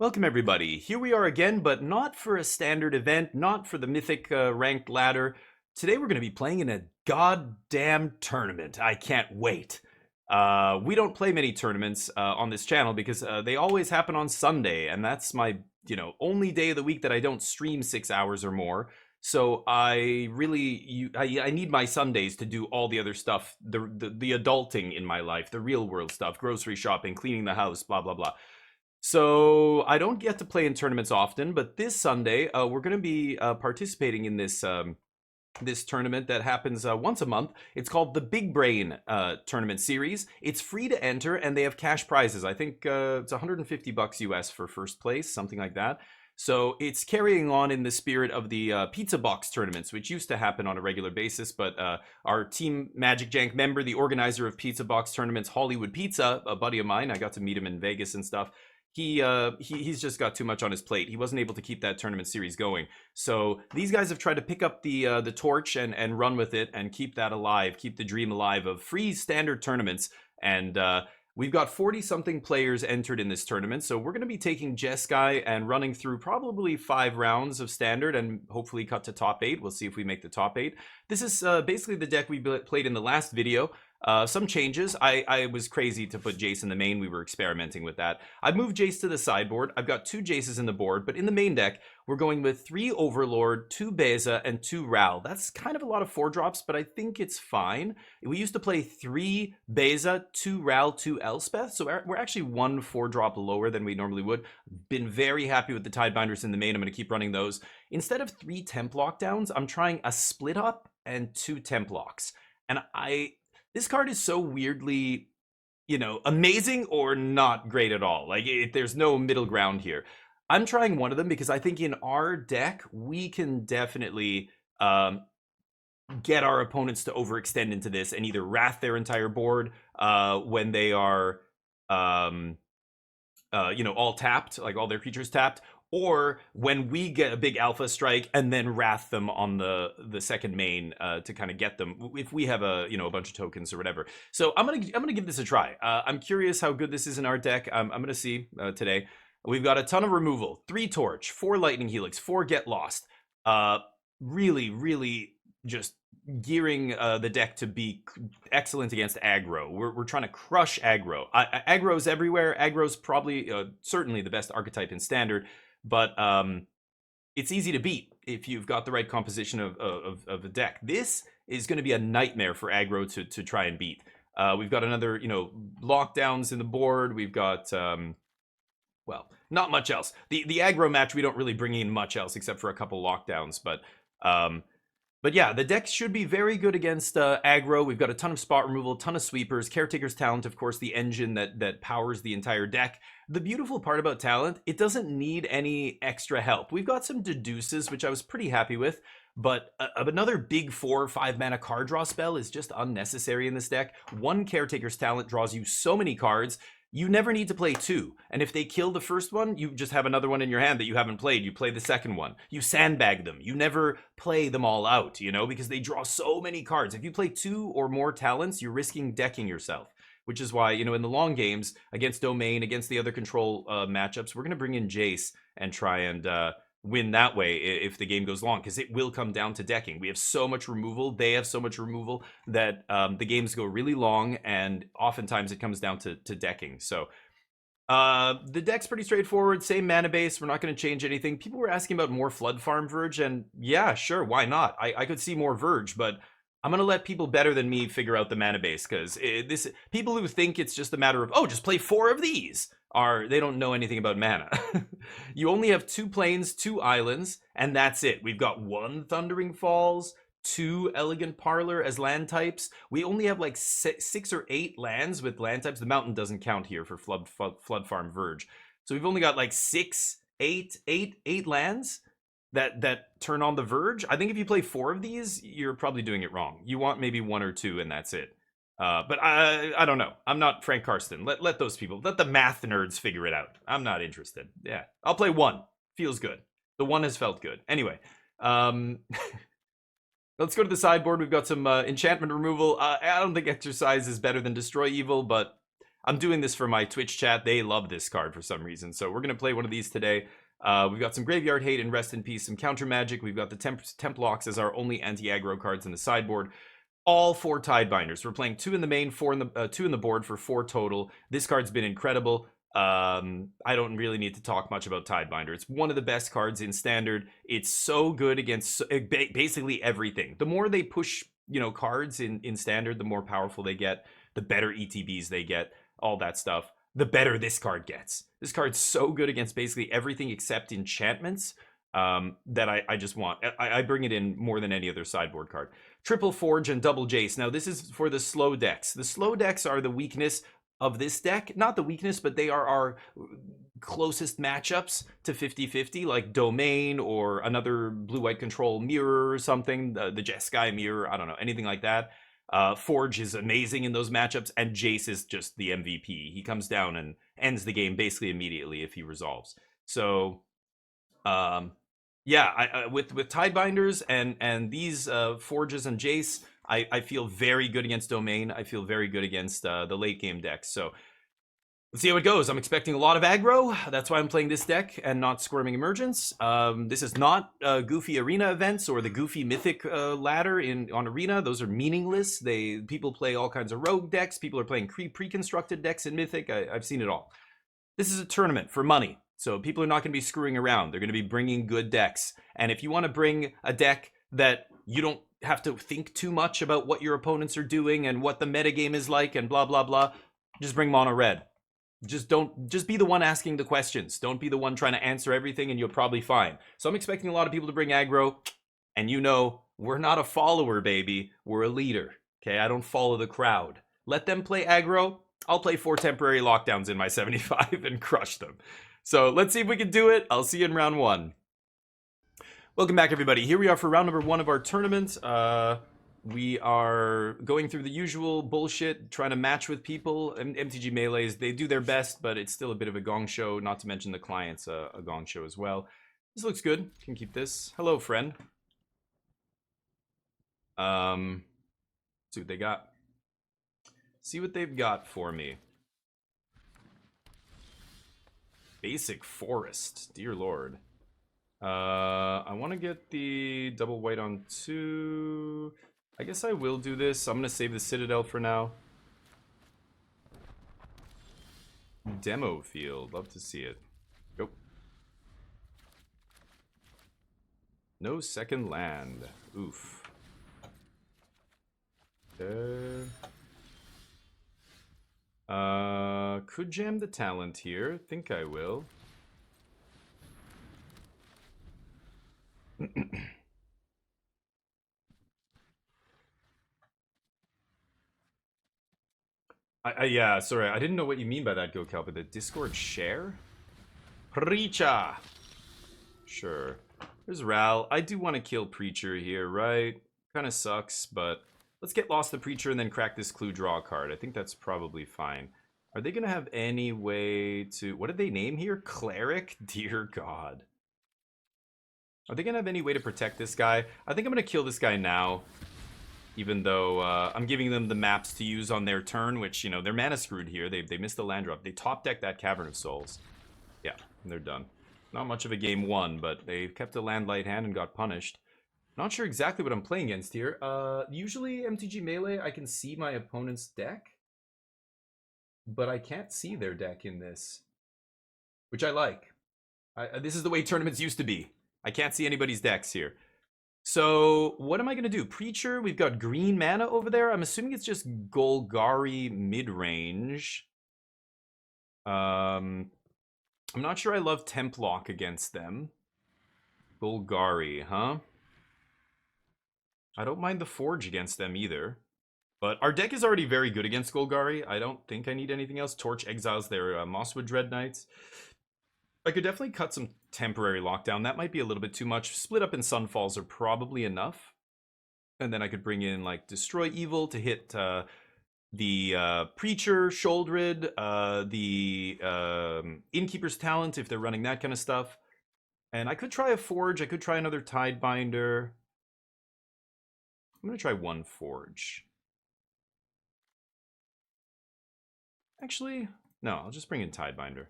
Welcome everybody. Here we are again, but not for a standard event, not for the mythic ranked ladder. Today we're going to be playing in a goddamn tournament. I can't wait. We don't play many tournaments on this channel because they always happen on Sunday, and that's my, only day of the week that I don't stream 6 hours or more. So I really, I need my Sundays to do all the other stuff, the adulting in my life, the real world stuff, grocery shopping, cleaning the house, blah blah blah. So I don't get to play in tournaments often, but this Sunday we're going to be participating in this tournament that happens once a month. It's called the Big Brain Tournament Series. It's free to enter, and they have cash prizes. I think it's 150 bucks US for first place, something like that. So it's carrying on in the spirit of the pizza box tournaments, which used to happen on a regular basis. But our Team Magic Jank member, the organizer of pizza box tournaments, Hollywood Pizza, a buddy of mine, I got to meet him in Vegas and stuff. He's just got too much on his plate. He wasn't able to keep that tournament series going. So these guys have tried to pick up the torch and run with it and keep that alive, keep the dream alive of free standard tournaments. And we've got 40-something players entered in this tournament. So we're going to be taking Jeskai and running through probably 5 rounds of standard and hopefully cut to top 8. We'll see if we make the top 8. This is basically the deck we played in the last video. Some changes. I was crazy to put Jace in the main. We were experimenting with that. I've moved Jace to the sideboard. I've got 2 Jaces in the board, but in the main deck, we're going with 3 Overlord, 2 Beza, and 2 Ral. That's kind of a lot of 4-drops, but I think it's fine. We used to play 3 Beza, 2 Ral, 2 Elspeth, so we're actually 1 4-drop lower than we normally would. Been very happy with the Tidebinders in the main. I'm going to keep running those. Instead of 3 Temp Lockdowns, I'm trying a Split Up and 2 Temp Locks. And this card is so weirdly, amazing or not great at all. Like, there's no middle ground here. I'm trying one of them because I think in our deck, we can definitely get our opponents to overextend into this and either wrath their entire board when they are, all tapped, like all their creatures tapped, or when we get a big alpha strike and then wrath them on the second main to kind of get them if we have a bunch of tokens or whatever. So I'm gonna give this a try. I'm curious how good this is in our deck. I'm gonna see today. We've got a ton of removal: 3 Torch, 4 Lightning Helix, 4 Get Lost. Really just gearing the deck to be excellent against aggro. We're trying to crush aggro. Aggro's everywhere. Aggro's probably certainly the best archetype in standard. But it's easy to beat if you've got the right composition of a deck. This is going to be a nightmare for aggro to try and beat. We've got another, lockdowns in the board. We've got, well, not much else. The aggro match, we don't really bring in much else except for a couple lockdowns. But yeah, the deck should be very good against aggro. We've got a ton of spot removal, a ton of sweepers. Caretaker's Talent, of course, the engine that powers the entire deck. The beautiful part about Talent, it doesn't need any extra help. We've got some Deduces, which I was pretty happy with, but another big 4 or 5 mana card draw spell is just unnecessary in this deck. 1 Caretaker's Talent draws you so many cards. You never need to play 2. And if they kill the first one, you just have another one in your hand that you haven't played. You play the second one. You sandbag them. You never play them all out, because they draw so many cards. If you play 2 or more talents, you're risking decking yourself. Which is why, in the long games, against Domain, against the other control matchups, we're going to bring in Jace and try and win that way if the game goes long, because it will come down to decking. We have so much removal, they have so much removal, that the games go really long, and oftentimes it comes down to decking. So the deck's pretty straightforward, same mana base. We're not going to change anything. People were asking about more Floodfarm Verge, and yeah, sure, why not? I could see more Verge, but I'm gonna let people better than me figure out the mana base, because people who think it's just a matter of, oh, just play 4 of these, they don't know anything about mana. You only have 2 plains, 2 islands, and that's it. We've got 1 Thundering Falls, 2 Elegant Parlor as land types. We only have like 6 or 8 lands with land types. The mountain doesn't count here for Floodfarm Verge. So we've only got like 8 lands that turn on the Verge. I think if you play 4 of these, you're probably doing it wrong. You want maybe 1 or 2, and that's it. But I don't know. I'm not Frank Karsten. Let those people, let the math nerds figure it out. I'm not interested. Yeah, I'll play 1. Feels good. The 1 has felt good. Anyway, let's go to the sideboard. We've got some enchantment removal. I don't think Exercise is better than Destroy Evil, but I'm doing this for my Twitch chat. They love this card for some reason. So we're going to play one of these today. We've got some Graveyard Hate and Rest in Peace, some Counter Magic. We've got the Temp Locks as our only anti-aggro cards in the sideboard. All 4 Tidebinders. We're playing 2 in the main, 2 in the board for 4 total. This card's been incredible. I don't really need to talk much about Tidebinder. It's one of the best cards in Standard. It's so good against basically everything. The more they push, cards in Standard, the more powerful they get, the better ETBs they get, all that stuff. The better this card gets. This card's so good against basically everything except enchantments that I just want. I bring it in more than any other sideboard card. Triple Forge and Double Jace. Now, this is for the slow decks. The slow decks are the weakness of this deck. Not the weakness, but they are our closest matchups to 50-50, like Domain or another blue-white control mirror or something, the Jeskai mirror, I don't know, anything like that. Forge is amazing in those matchups, and Jace is just the MVP. He comes down and ends the game basically immediately if he resolves. So, yeah, with Tidebinders and these Forges and Jace, I feel very good against Domain. I feel very good against the late game decks. So let's see how it goes. I'm expecting a lot of aggro. That's why I'm playing this deck and not Squirming Emergence. This is not goofy arena events or the goofy mythic ladder on arena. Those are meaningless. People play all kinds of rogue decks. People are playing pre-constructed decks in mythic. I've seen it all. This is a tournament for money. So people are not going to be screwing around. They're going to be bringing good decks. And if you want to bring a deck that you don't have to think too much about what your opponents are doing and what the metagame is like and blah, blah, blah, just bring mono red. Just be the one asking the questions. Don't be the one trying to answer everything and you'll probably fine. So I'm expecting a lot of people to bring aggro. And we're not a follower, baby. We're a leader. Okay, I don't follow the crowd. Let them play aggro. I'll play 4 temporary lockdowns in my 75 and crush them. So let's see if we can do it. I'll see you in round 1. Welcome back, everybody. Here we are for round number 1 of our tournament. We are going through the usual bullshit, trying to match with people. MTG Melees, they do their best, but it's still a bit of a gong show, not to mention the client's a gong show as well. This looks good. Can keep this. Hello, friend. See what they got. See what they've got for me. Basic Forest. Dear Lord. I want to get the double white on 2. I guess I will do this. I'm going to save the Citadel for now. Demo field. Love to see it. Go. No second land. Oof. Could jam the talent here. Think I will. Yeah, sorry, I didn't know what you mean by that, GoCal, but the Discord share? Preacher! Sure. There's Ral. I do want to kill Preacher here, right? Kind of sucks, but let's get Lost the Preacher and then crack this Clue Draw card. I think that's probably fine. Are they going to have any way to... What did they name here? Cleric? Dear God. Are they going to have any way to protect this guy? I think I'm going to kill this guy now. Even though I'm giving them the maps to use on their turn, which, they're mana screwed here. They missed the land drop. They top decked that Cavern of Souls. Yeah, they're done. Not much of a game won, but they kept a land light hand and got punished. Not sure exactly what I'm playing against here. Usually MTG Melee, I can see my opponent's deck. But I can't see their deck in this. Which I like. This is the way tournaments used to be. I can't see anybody's decks here. So, what am I going to do? Preacher, we've got green mana over there. I'm assuming it's just Golgari mid-range. I'm not sure I love Templock against them. Golgari, huh? I don't mind the Forge against them either. But our deck is already very good against Golgari. I don't think I need anything else. Torch exiles their Mosswood Dread Knights. I could definitely cut some temporary lockdown. That might be a little bit too much. Split up in Sunfalls are probably enough. And then I could bring in, like, Destroy Evil to hit the Preacher, Sholdred, the Innkeeper's Talent if they're running that kind of stuff. And I could try a Forge. I could try another Tidebinder. I'm going to try one Forge. Actually, no, I'll just bring in Tidebinder.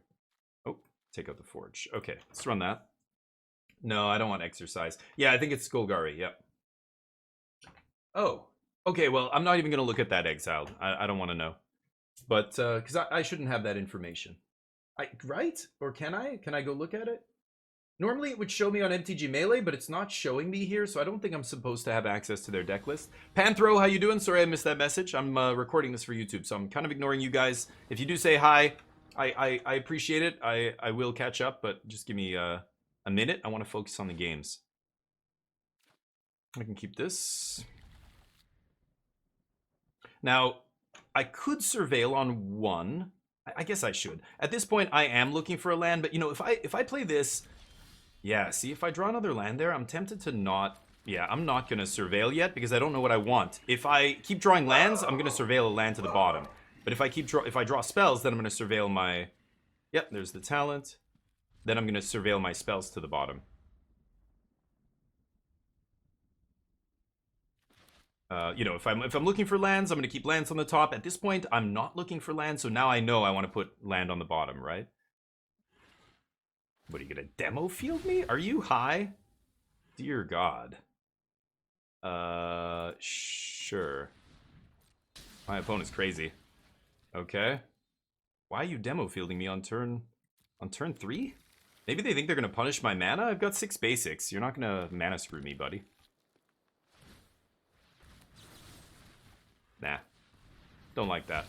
Oh, take out the Forge. Okay, let's run that. No, I don't want Exercise. Yeah, I think it's Golgari, yep. Oh, okay, well, I'm not even going to look at that Exiled. I don't want to know. But, because I shouldn't have that information. Right? Or can I? Can I go look at it? Normally it would show me on MTG Melee, but it's not showing me here, so I don't think I'm supposed to have access to their deck list. Panthro, how you doing? Sorry I missed that message. I'm recording this for YouTube, so I'm kind of ignoring you guys. If you do say hi, I appreciate it. I will catch up, but just give me a minute. I want to focus on the games. I can keep this. Now, I could surveil on one. I guess I should. At this point, I am looking for a land, but you know, if I play this, yeah, see, if I draw another land there, I'm tempted to not. Yeah, I'm not gonna surveil yet because I don't know what I want. If I keep drawing lands, I'm gonna surveil a land to the bottom. But if I draw spells, then I'm gonna surveil my. Yep, there's the talent. Then I'm gonna surveil my spells to the bottom. You know, if I'm looking for lands, I'm gonna keep lands on the top. At this point, I'm not looking for lands, so now I know I want to put land on the bottom, right? What, are you gonna demo field me? Are you high? Dear God. Sure. My opponent's crazy. Okay. Why are you demo fielding me on turn 3? Maybe they think they're gonna punish my mana? I've got 6 basics. You're not gonna mana screw me, buddy. Nah. Don't like that.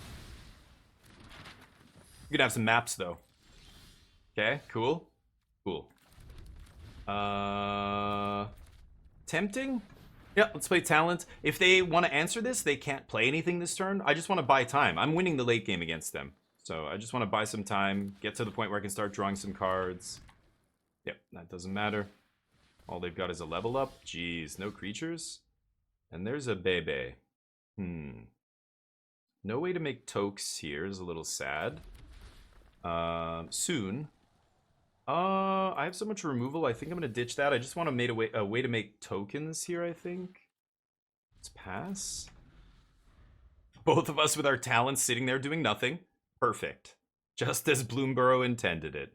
You can have some maps, though. Okay, cool. Cool. Tempting? Yeah, let's play Talent. If they want to answer this, they can't play anything this turn. I just want to buy time. I'm winning the late game against them. So I just want to buy some time, get to the point where I can start drawing some cards. Yep, that doesn't matter. All they've got is a level up. Jeez, no creatures? And there's a Bebe. No way to make tokes here is a little sad. Soon. I have so much removal. I think I'm gonna ditch that. I just want to make a way to make tokens here, I think. Let's pass. Both of us with our talents sitting there doing nothing. Perfect. Just as Bloomborough intended it.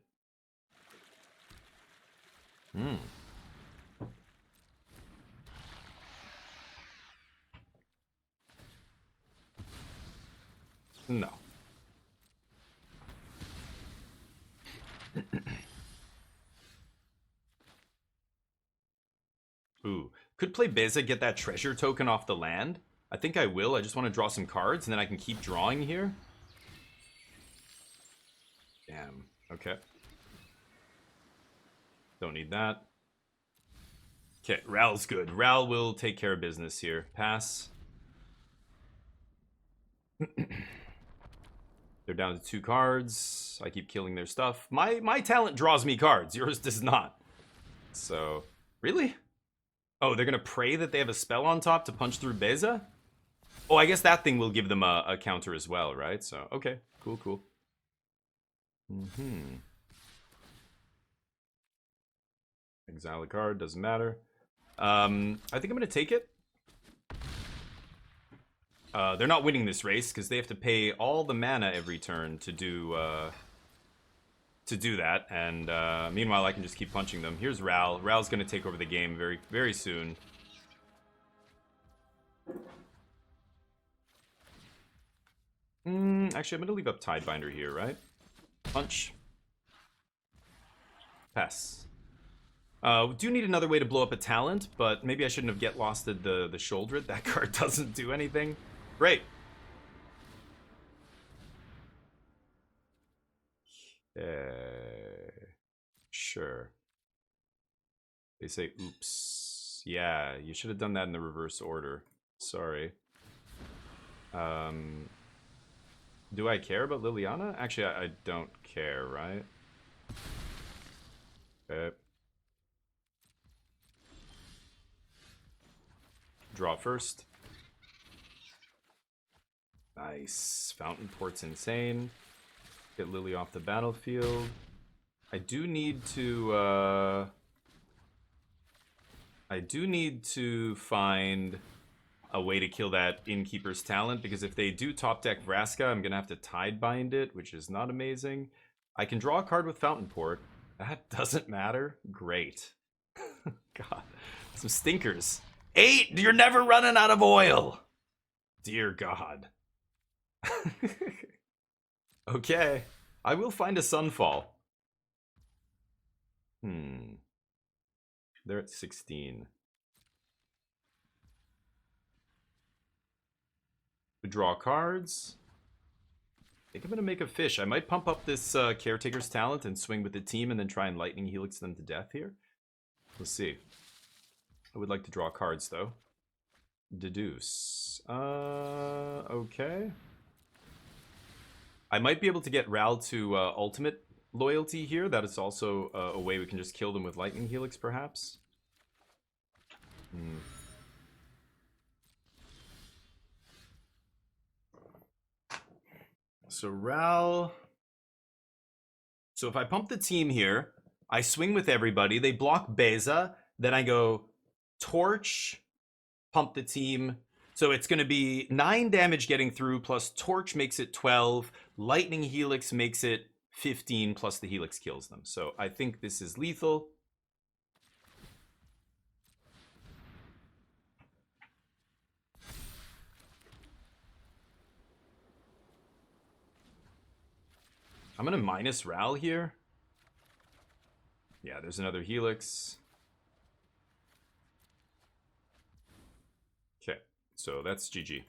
No. Ooh. Could play Beza, get that treasure token off the land. I think I will. I just want to draw some cards, and then I can keep drawing here. Damn. Okay. Don't need that. Okay, Ral's good. Ral will take care of business here. Pass. They're down to 2 cards. I keep killing their stuff. My talent draws me cards. Yours does not. So, really? Oh, they're gonna pray that they have a spell on top to punch through Beza? Oh, I guess that thing will give them a counter as well, right? So, okay. Cool, cool. Exile a card, doesn't matter. I think I'm gonna take it. They're not winning this race because they have to pay all the mana every turn to do that, and meanwhile I can just keep punching them. Here's Ral. Ral's gonna take over the game very, very soon. Actually, I'm gonna leave up Tidebinder here, right? Punch. Pass. Do need another way to blow up a talent, but maybe I shouldn't have get losted the Shouldered. That card doesn't do anything. Great. Sure. They say, oops. Yeah, you should have done that in the reverse order. Sorry. Do I care about Liliana? Actually, I don't care, right? Okay. Draw first. Nice. Fountainport's insane. Get Lily off the battlefield. I do need to find a way to kill that Innkeeper's Talent, because if they do top deck Vraska, I'm gonna have to Tidebind it, which is not amazing. I can draw a card with Fountainport. That doesn't matter. Great. God, some stinkers. 8! You're never running out of oil! Dear God. Okay. I will find a Sunfall. They're at 16. To draw cards. I think I'm going to make a fish. I might pump up this Caretaker's Talent and swing with the team and then try and Lightning Helix them to death here. We'll see. I would like to draw cards, though. Deduce. Okay. I might be able to get Ral to ultimate loyalty here. That is also a way we can just kill them with Lightning Helix, perhaps. So Ral... So if I pump the team here, I swing with everybody, they block Beza, then I go Torch, pump the team. So it's going to be 9 damage getting through, plus Torch makes it 12, Lightning Helix makes it 15, plus the Helix kills them. So I think this is lethal. I'm going to minus Ral here. Yeah, there's another Helix. Okay, so that's GG.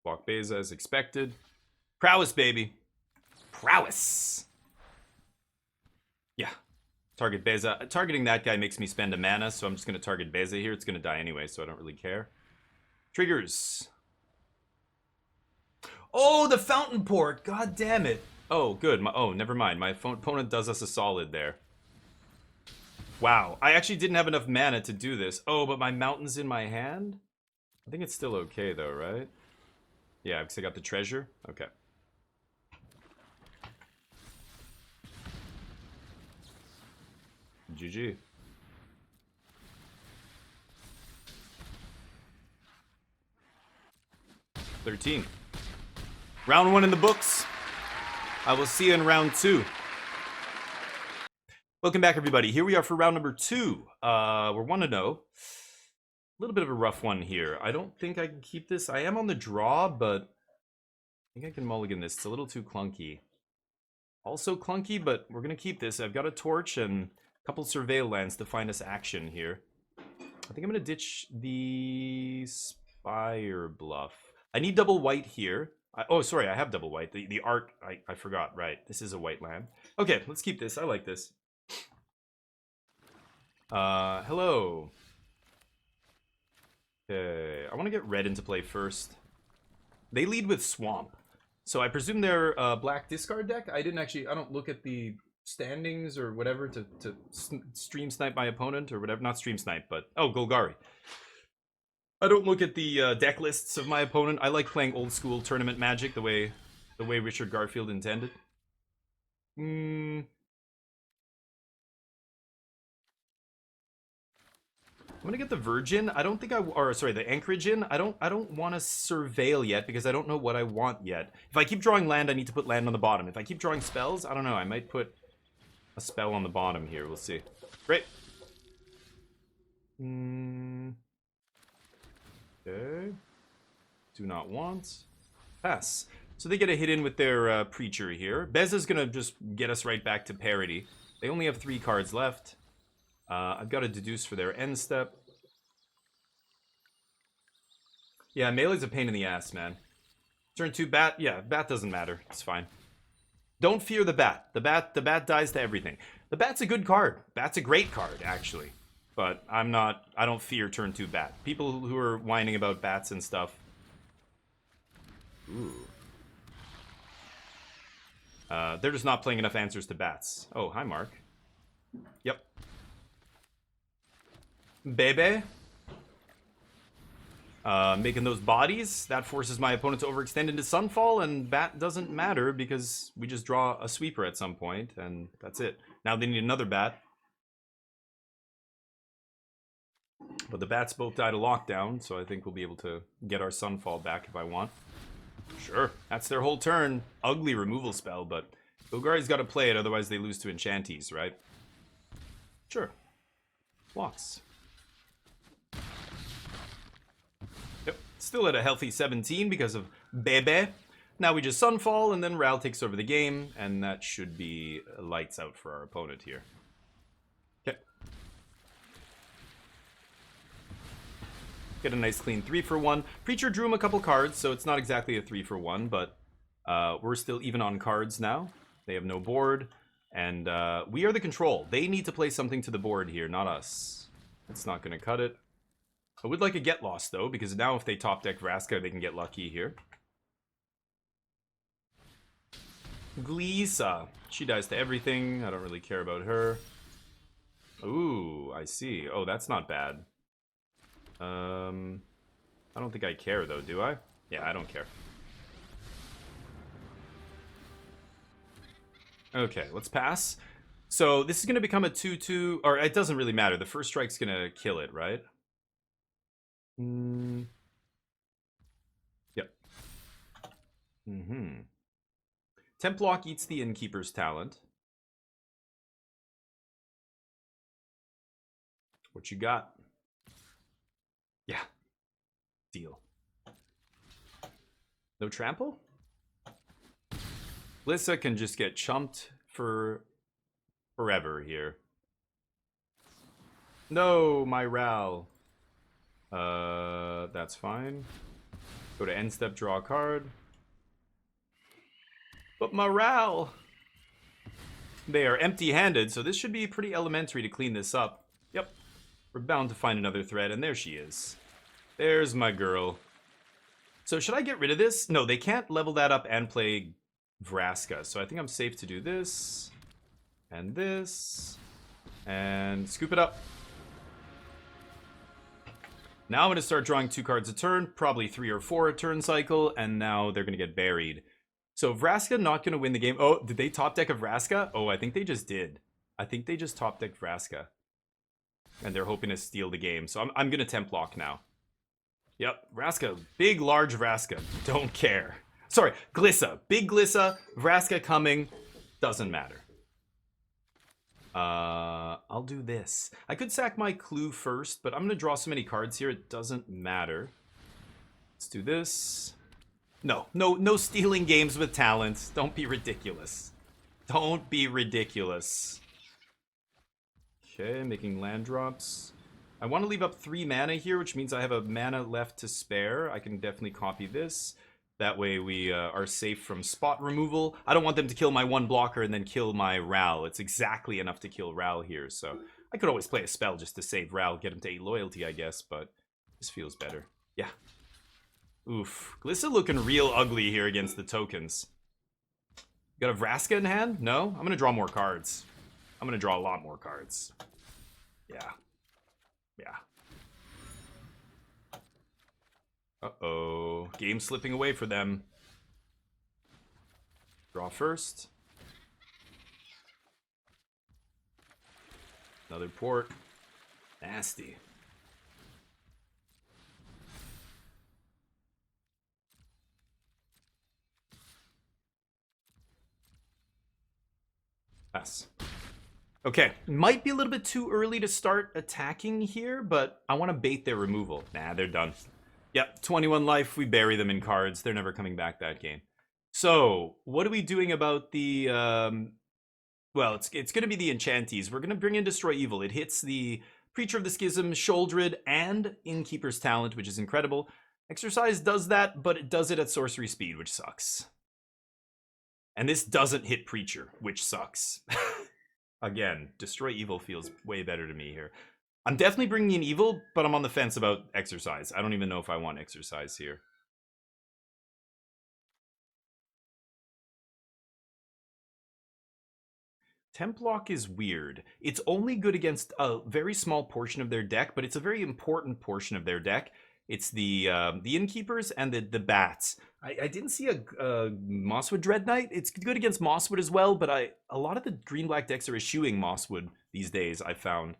Block Beza as expected. Prowess, baby. Prowess. Yeah. Target Beza. Targeting that guy makes me spend a mana, so I'm just going to target Beza here. It's going to die anyway, so I don't really care. Triggers. Oh, the Fountainport! God damn it! Oh, good. Oh, never mind. My opponent does us a solid there. Wow. I actually didn't have enough mana to do this. Oh, but my mountain's in my hand? I think it's still okay, though, right? Yeah, because I got the treasure. Okay. GG. $13. Round 1 in the books. I will see you in round 2. Welcome back, everybody. Here we are for round number 2. We're 1-0. A little bit of a rough one here. I don't think I can keep this. I am on the draw, but I think I can mulligan this. It's a little too clunky. Also clunky, but we're going to keep this. I've got a torch and a couple surveil lands to find us action here. I think I'm going to ditch the Spirebluff. I need double white here. Oh, sorry, I have double white. The art, I forgot. Right, this is a white land. Okay, let's keep this. I like this. Hello. Okay, I want to get red into play first. They lead with Swamp. So I presume they're black discard deck. I don't look at the standings or whatever to stream snipe my opponent or whatever. Not stream snipe, but... Oh, Golgari. I don't look at the deck lists of my opponent. I like playing old school tournament Magic the way Richard Garfield intended. I'm gonna get the Virgin. I don't think the Anchorage in. I don't want to surveil yet because I don't know what I want yet. If I keep drawing land, I need to put land on the bottom. If I keep drawing spells, I don't know. I might put a spell on the bottom here. We'll see. Great. Okay. Do not want. Pass. So they get a hit in with their Preacher here. Beza's gonna just get us right back to parity. They only have 3 cards left. I've got a Deduce for their end step. Yeah, Melee's a pain in the ass, man. Turn 2 Bat. Yeah, Bat doesn't matter. It's fine. Don't fear the Bat. The Bat dies to everything. The Bat's a good card. Bat's a great card, actually. But I don't fear turn 2 Bat. People who are whining about bats and stuff. Ooh. They're just not playing enough answers to bats. Oh, hi, Mark. Yep. Bebe. Making those bodies. That forces my opponent to overextend into Sunfall, and Bat doesn't matter because we just draw a sweeper at some point, and that's it. Now they need another Bat. But the bats both died of lockdown, so I think we'll be able to get our Sunfall back if I want. Sure, that's their whole turn. Ugly removal spell, but Golgari's got to play it, otherwise they lose to Enchanties, right? Sure. Blocks. Yep, still at a healthy 17 because of Bebe. Now we just Sunfall, and then Ral takes over the game, and that should be lights out for our opponent here. Okay. Get a nice clean 3-for-1. Preacher drew him a couple cards, so it's not exactly a 3-for-1, but we're still even on cards now. They have no board, and we are the control. They need to play something to the board here, not us. It's not going to cut it. I would like a Get Lost, though, because now if they top deck Vraska, they can get lucky here. Glisa. She dies to everything. I don't really care about her. Ooh, I see. Oh, that's not bad. I don't think I care, though, do I? Yeah, I don't care. Okay, let's pass. So this is going to become a 2-2, or it doesn't really matter. The first strike's going to kill it, right? Yep. Templock eats the Innkeeper's talent. What you got? Yeah. Deal. No trample? Lissa can just get chumped for forever here. No, my Ral. That's fine. Go to end step, draw a card. But my Ral. They are empty-handed, so this should be pretty elementary to clean this up. Yep. We're bound to find another thread, and there she is. There's my girl. So should I get rid of this? No, they can't level that up and play Vraska, so I think I'm safe to do this. And this. And scoop it up. Now I'm going to start drawing 2 cards a turn, probably 3 or 4 a turn cycle, and now they're going to get buried. So Vraska not going to win the game. Oh, did they top deck a Vraska? Oh, I think they just did. I think they just top decked Vraska. And they're hoping to steal the game. So I'm going to Templock now. Yep, Vraska. Big, large Vraska. Don't care. Sorry, Glissa. Big Glissa. Vraska coming. Doesn't matter. I'll do this. I could sack my Clue first, but I'm going to draw so many cards here, it doesn't matter. Let's do this. No stealing games with talent. Don't be ridiculous. Don't be ridiculous. Okay, making land drops. I want to leave up 3 mana here, which means I have a mana left to spare. I can definitely copy this. That way we are safe from spot removal. I don't want them to kill my 1 blocker and then kill my Ral. It's exactly enough to kill Ral here, so I could always play a spell just to save Ral, get him to 8 loyalty, I guess, but this feels better. Yeah. Oof. Glissa looking real ugly here against the tokens. Got a Vraska in hand? No? I'm going to draw more cards. I'm going to draw a lot more cards. Yeah. Yeah. Uh-oh. Game slipping away for them. Draw first. Another port. Nasty. Pass. Okay, might be a little bit too early to start attacking here, but I want to bait their removal. Nah, they're done. Yep, 21 life, we bury them in cards. They're never coming back that game. So, what are we doing about the, well, it's going to be the Enchanties. We're going to bring in Destroy Evil. It hits the Preacher of the Schism, Sholdred, and Innkeeper's Talent, which is incredible. Exercise does that, but it does it at sorcery speed, which sucks. And this doesn't hit Preacher, which sucks. Again, Destroy Evil feels way better to me here. I'm definitely bringing in Evil, but I'm on the fence about Exercise. I don't even know if I want Exercise here. Templock is weird. It's only good against a very small portion of their deck, but it's a very important portion of their deck. It's the Innkeepers and the Bats. I didn't see a Mosswood Dread Knight. It's good against Mosswood as well, but a lot of the green-black decks are eschewing Mosswood these days, I've found.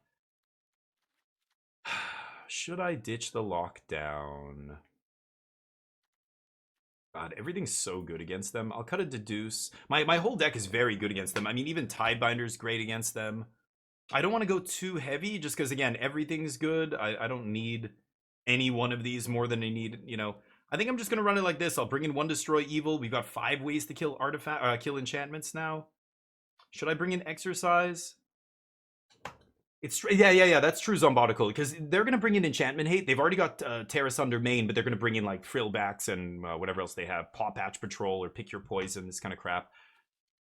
Should I ditch the lockdown? God, everything's so good against them. I'll cut a Deduce. My whole deck is very good against them. I mean, even Tidebinder's great against them. I don't want to go too heavy just because, again, everything's good. I don't need any one of these more than I need, you know. I think I'm just going to run it like this. I'll bring in 1 Destroy Evil. We've got 5 ways to kill kill enchantments now. Should I bring in Exercise? It's yeah. That's true, Zombotical, because they're gonna bring in Enchantment Hate. They've already got Terra Sunder main, but they're gonna bring in like Frillbacks and whatever else they have, Paw Patch Patrol or Pick Your Poison, this kind of crap.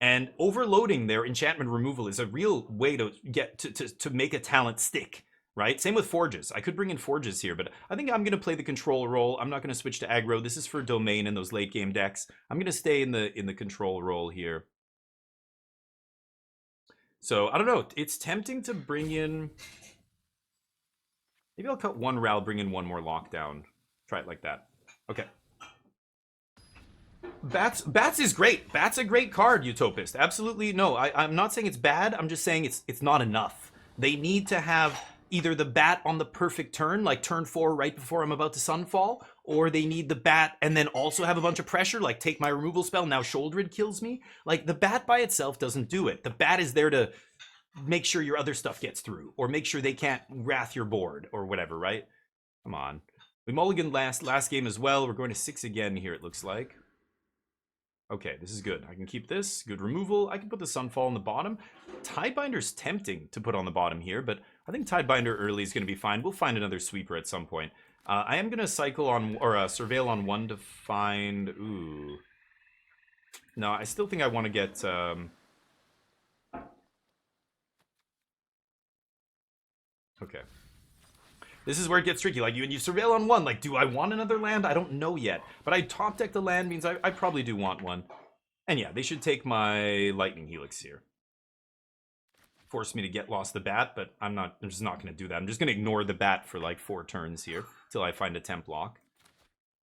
And overloading their enchantment removal is a real way to get to make a talent stick, right? Same with Forges. I could bring in Forges here, but I think I'm gonna play the control role. I'm not gonna switch to aggro. This is for domain and those late game decks. I'm gonna stay in the control role here. So, I don't know. It's tempting to bring in... Maybe I'll cut 1 Ral, bring in 1 more lockdown. Try it like that. Okay. Bats is great. Bats a great card, Utopist. Absolutely. No, I'm not saying it's bad. I'm just saying it's not enough. They need to have either the bat on the perfect turn, like turn 4 right before I'm about to Sunfall, or they need the bat and then also have a bunch of pressure, like take my removal spell, now Shouldered kills me. Like, the bat by itself doesn't do it. The bat is there to make sure your other stuff gets through, or make sure they can't wrath your board, or whatever, right? Come on. We mulliganed last game as well. We're going to 6 again here, it looks like. Okay, this is good. I can keep this. Good removal. I can put the Sunfall on the bottom. Tidebinder's tempting to put on the bottom here, but I think Tidebinder early is going to be fine. We'll find another sweeper at some point. I am going to cycle on, or surveil on 1 to find... Ooh. No, I still think I want to get... Okay. This is where it gets tricky. Like, you surveil on 1. Like, do I want another land? I don't know yet. But I top deck the land means I probably do want one. And yeah, they should take my Lightning Helix here. Force me to get lost the bat, but I'm just not going to do that. I'm just going to ignore the bat for like 4 turns here till I find a temp lock.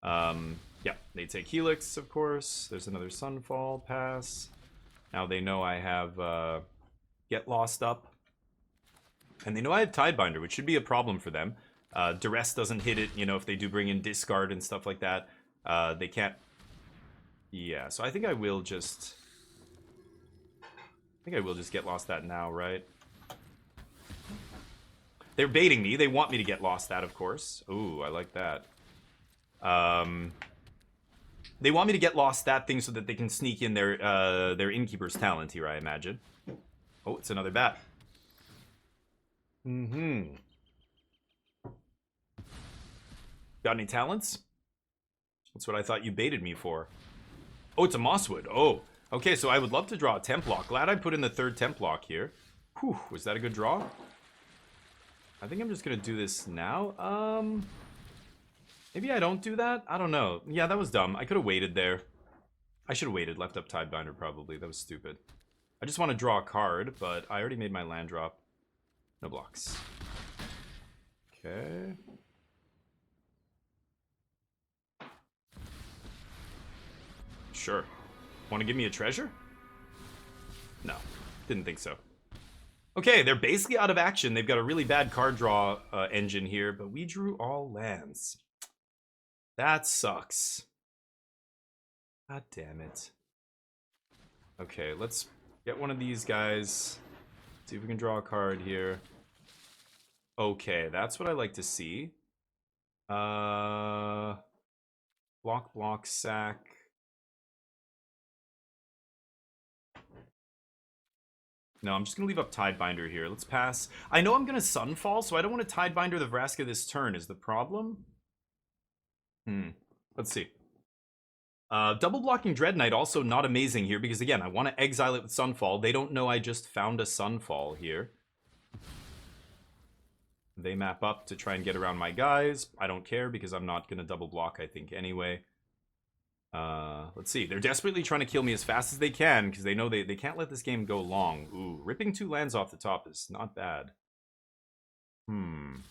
Yeah, they take Helix, of course. There's another Sunfall pass. Now they know I have Get Lost up. And they know I have Tidebinder, which should be a problem for them. Duress doesn't hit it, you know, if they do bring in Discard and stuff like that. They can't... Yeah, so I think I will just... Get Lost that now, right? They're baiting me. They want me to get Lost that, of course. Ooh, I like that. They want me to get Lost that thing so that they can sneak in their Innkeeper's Talent here, I imagine. Oh, it's another bat. Got any talents? That's what I thought you baited me for. Oh, it's a Mosswood. Oh, okay, so I would love to draw a temp lock. Glad I put in the 3rd temp lock here. Whew, was that a good draw? I think I'm just gonna do this now. Maybe I don't do that? I don't know. Yeah, that was dumb. I could have waited there. I should have waited, left up Tidebinder probably. That was stupid. I just want to draw a card, but I already made my land drop. No blocks. Okay. Sure. Want to give me a treasure? No. Didn't think so. Okay, they're basically out of action. They've got a really bad card draw engine here, but we drew all lands. That sucks. God damn it. Okay, let's get one of these guys. See if we can draw a card here. Okay, that's what I like to see. Block, sack. No, I'm just going to leave up Tidebinder here. Let's pass. I know I'm going to Sunfall, so I don't want to Tidebinder the Vraska this turn. Is the problem? Let's see. Double blocking Dread Knight also not amazing here because, again, I want to exile it with Sunfall. They don't know I just found a Sunfall here. They map up to try and get around my guys. I don't care because I'm not going to double block, I think, anyway. Let's see. They're desperately trying to kill me as fast as they can because they know they can't let this game go long. Ooh, ripping 2 lands off the top is not bad. I'm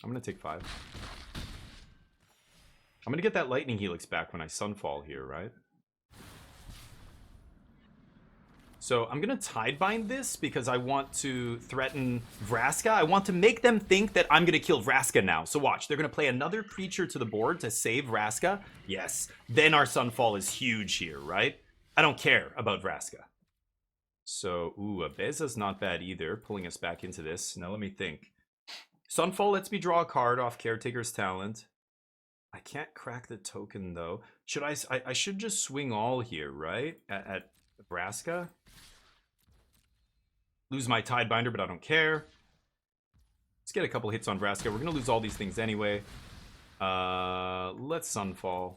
going to take 5. I'm going to get that Lightning Helix back when I Sunfall here, right? So I'm going to Tidebind this because I want to threaten Vraska. I want to make them think that I'm going to kill Vraska now. So watch, they're going to play another creature to the board to save Vraska. Yes, then our Sunfall is huge here, right? I don't care about Vraska. So, ooh, a Beza's not bad either, pulling us back into this. Now let me think. Sunfall lets me draw a card off Caretaker's Talent. I can't crack the token though. Should I should just swing all here, right? At Vraska. Lose my Tidebinder, but I don't care. Let's get a couple hits on Vraska. We're gonna lose all these things anyway. Let's Sunfall.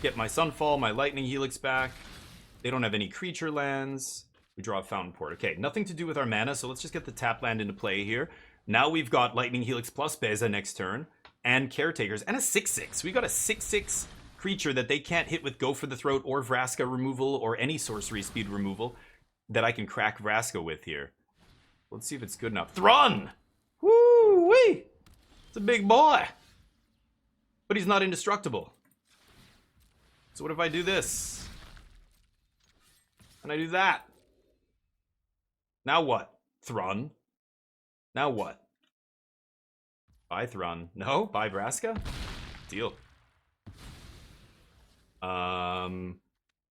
Get my Sunfall, my Lightning Helix back. They don't have any creature lands. We draw a Fountainport. Okay, nothing to do with our mana, so let's just get the tap land into play here. Now we've got Lightning Helix plus Beza next turn, and Caretakers, and a 6/6. We got a 6/6 creature that they can't hit with Go for the Throat or Vraska removal or any sorcery speed removal that I can crack Vraska with here. Let's see if it's good enough. Thrun! Woo-wee! It's a big boy. But he's not indestructible. So what if I do this? And I do that? Now what? Thrun? Now what? Buy Thrun. No? Buy Vraska? Deal.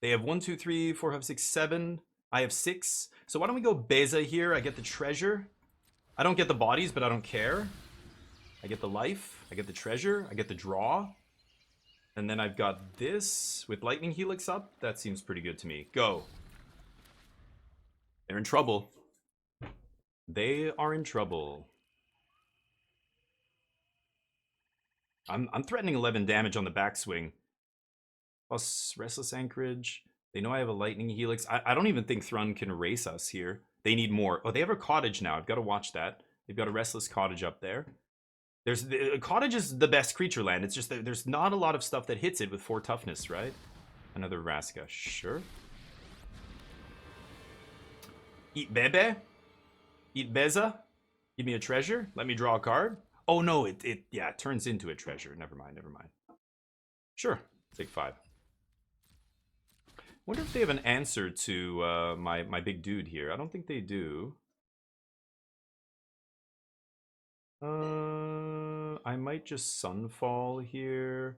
They have 1, 2, 3, 4, 5, 6, 7. I have 6. So why don't we go Beza here? I get the treasure. I don't get the bodies, but I don't care. I get the life. I get the treasure. I get the draw. And then I've got this with Lightning Helix up. That seems pretty good to me. Go. They're in trouble. They are in trouble. I'm threatening 11 damage on the backswing. Plus Restless Anchorage. They know I have a Lightning Helix. I don't even think Thrun can race us here. They need more. Oh, they have a Cottage now. I've got to watch that. They've got a Restless Cottage up there. Cottage is the best creature land. It's just that there's not a lot of stuff that hits it with 4 toughness, right? Another Vraska. Sure. Eat Bebe? Eat Beza? Give me a treasure? Let me draw a card? Oh no, it turns into a treasure. Never mind. Sure, take 5. Wonder if they have an answer to my big dude here. I don't think they do. I might just Sunfall here.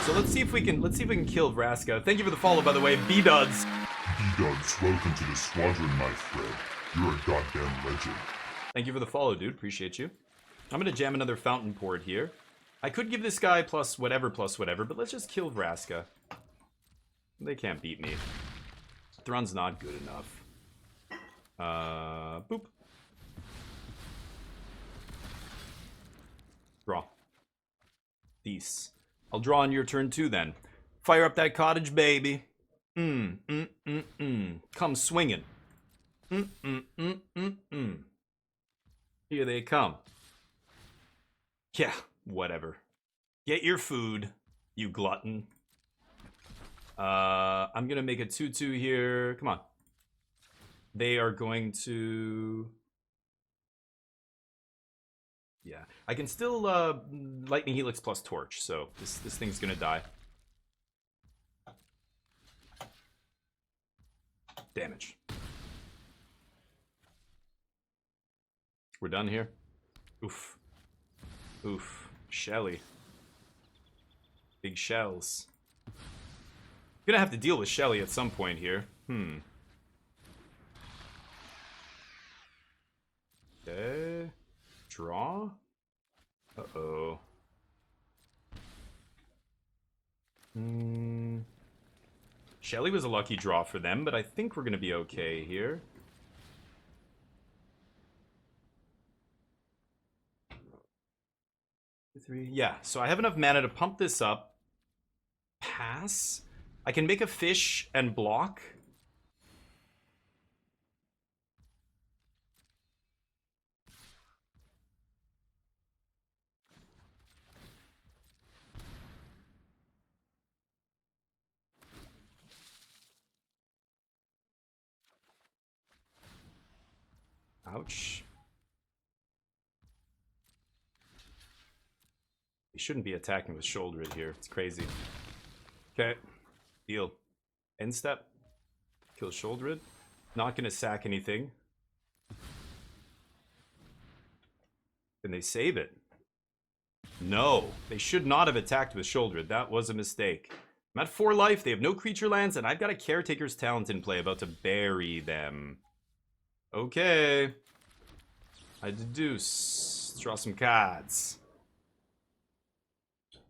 So let's see if we can kill Vraska. Thank you for the follow, by the way, B-Duds. B-Duds, welcome to the squadron, my friend. You're a goddamn legend. Thank you for the follow, dude. Appreciate you. I'm gonna jam another Fountainport here. I could give this guy plus whatever, but let's just kill Vraska. They can't beat me. Thrun's not good enough. Boop. Draw. These. I'll draw on your turn too then. Fire up that Cottage, baby. Come swinging. Here they come. Yeah, whatever. Get your food, you glutton. I'm gonna make a 2/2 here. Come on. They are going to... Yeah, I can still Lightning Helix plus Torch, so this thing's gonna die. Damage. We're done here. Oof. Oof. Shelly. Big shells. Gonna have to deal with Shelly at some point here. Okay. Draw. Uh-oh. Shelly was a lucky draw for them, but I think we're gonna be okay here. Yeah, so I have enough mana to pump this up. Pass. I can make a fish and block. Ouch. He shouldn't be attacking with Shoulder It here. It's crazy. Okay. Deal. End step. Kill Sholdred. Not gonna sack anything. Can they save it? No, they should not have attacked with Sholdred. That was a mistake. I'm at 4 life, they have no creature lands, and I've got a Caretaker's Talent in play, about to bury them. Okay. I deduce. Draw some cards.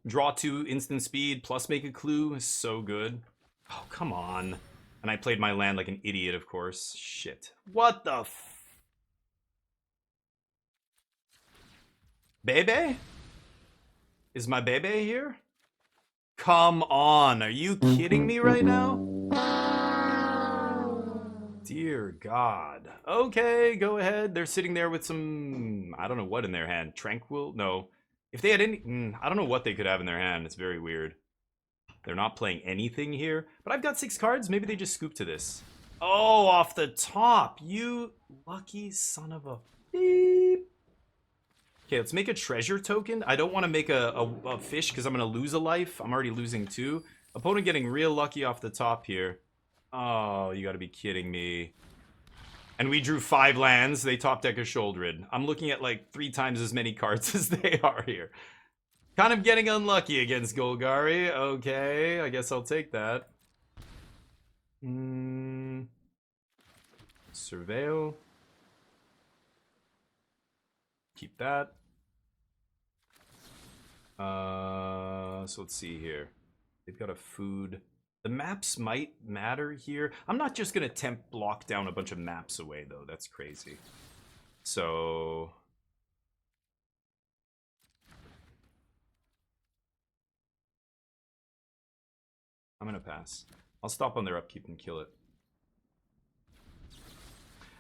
Draw 2, instant speed, plus make a clue. Is so good. Oh, come on. And I played my land like an idiot, of course. Shit. What the f... Bebe? Is my Bebe here? Come on, are you kidding me right now? Dear God. Okay, go ahead. They're sitting there with some... I don't know what in their hand. Tranquil? No. If they had any... I don't know what they could have in their hand. It's very weird. They're not playing anything here. But I've got 6 cards. Maybe they just scoop to this. Oh, off the top. You lucky son of a beep. Okay, let's make a treasure token. I don't want to make a fish because I'm going to lose a life. I'm already losing 2. Opponent getting real lucky off the top here. Oh, you got to be kidding me. And we drew 5 lands. They top deck a Sholdred. I'm looking at like 3 times as many cards as they are here. Kind of getting unlucky against Golgari. Okay, I guess I'll take that. Surveil. Keep that. So let's see here. They've got a food. The maps might matter here. I'm not just going to temp block down a bunch of maps away, though. That's crazy. So... I'm going to pass. I'll stop on their upkeep and kill it.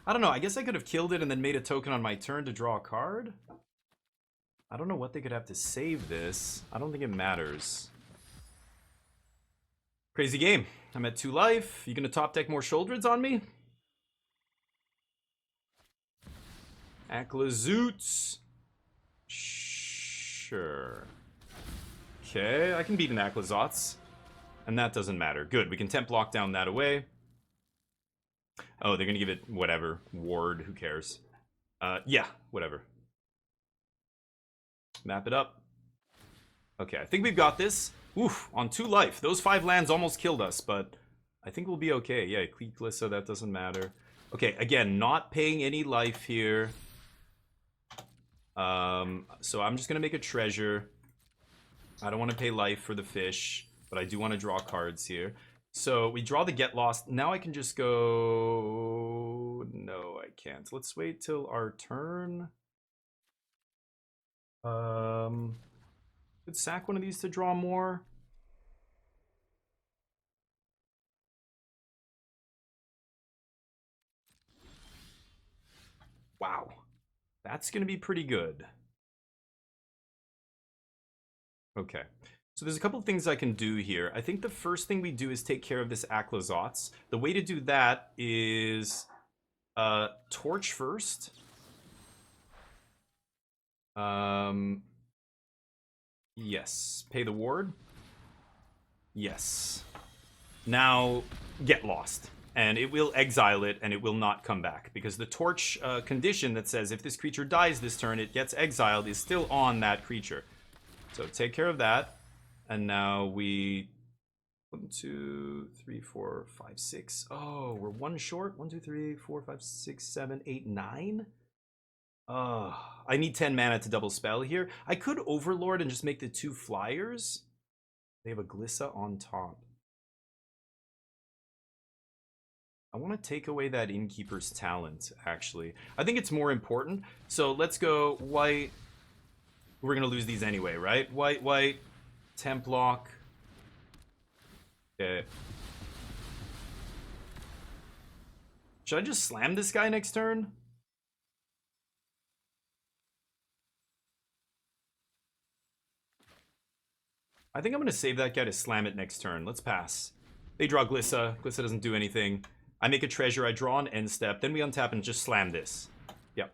I don't know. I guess I could have killed it and then made a token on my turn to draw a card. I don't know what they could have to save this. I don't think it matters. Crazy game. I'm at 2 life. You gonna top deck more Sholdreds on me? Acklazoots. Sure. Okay, I can beat an Acklazots. And that doesn't matter. Good, we can temp lock down that away. Oh, they're gonna give it whatever. Ward, who cares? Yeah, whatever. Map it up. Okay, I think we've got this. Oof, on 2 life. Those 5 lands almost killed us, but I think we'll be okay. Yeah, Glissa, that doesn't matter. Okay, again, not paying any life here. So I'm just going to make a treasure. I don't want to pay life for the fish, but I do want to draw cards here. So we draw the Get Lost. Now I can just go... No, I can't. Let's wait till our turn. Could sack one of these to draw more. Wow. That's going to be pretty good. Okay. So there's a couple of things I can do here. I think the first thing we do is take care of this Acklazots. The way to do that is torch first. Yes. Pay the ward. Yes. Now, get lost. And it will exile it, and it will not come back. Because the torch condition that says if this creature dies this turn, it gets exiled is still on that creature. So take care of that. And now we... 1, 2, 3, 4, 5, 6. Oh, we're 1 short. 1, 2, 3, 4, 5, 6, 7, 8, 9. I need 10 mana to double spell here. I could Overlord and just make the 2 flyers. They have a Glissa on top. I want to take away that Innkeeper's Talent, actually. I think it's more important. So let's go white. We're going to lose these anyway, right? White, white, temp lock. Okay. Should I just slam this guy next turn? I think I'm going to save that guy to slam it next turn. Let's pass. They draw Glissa. Glissa doesn't do anything. I make a treasure. I draw an end step. Then we untap and just slam this. Yep.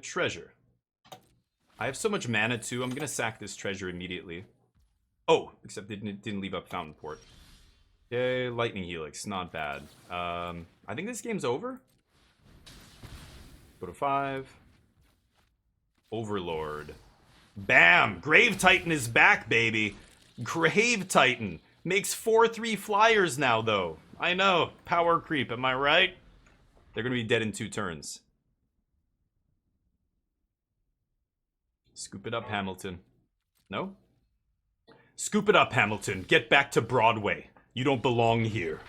Treasure. I have so much mana too. I'm going to sack this treasure immediately. Oh, except they didn't leave up Fountainport. Okay, Lightning Helix, not bad. I think this game's over. Go to 5. Overlord. Bam! Grave Titan is back, baby. Grave Titan makes 4/3 flyers now, though. I know, power creep. Am I right? They're gonna be dead in 2 turns. Scoop it up, Hamilton. No? Scoop it up, Hamilton. Get back to Broadway. You don't belong here.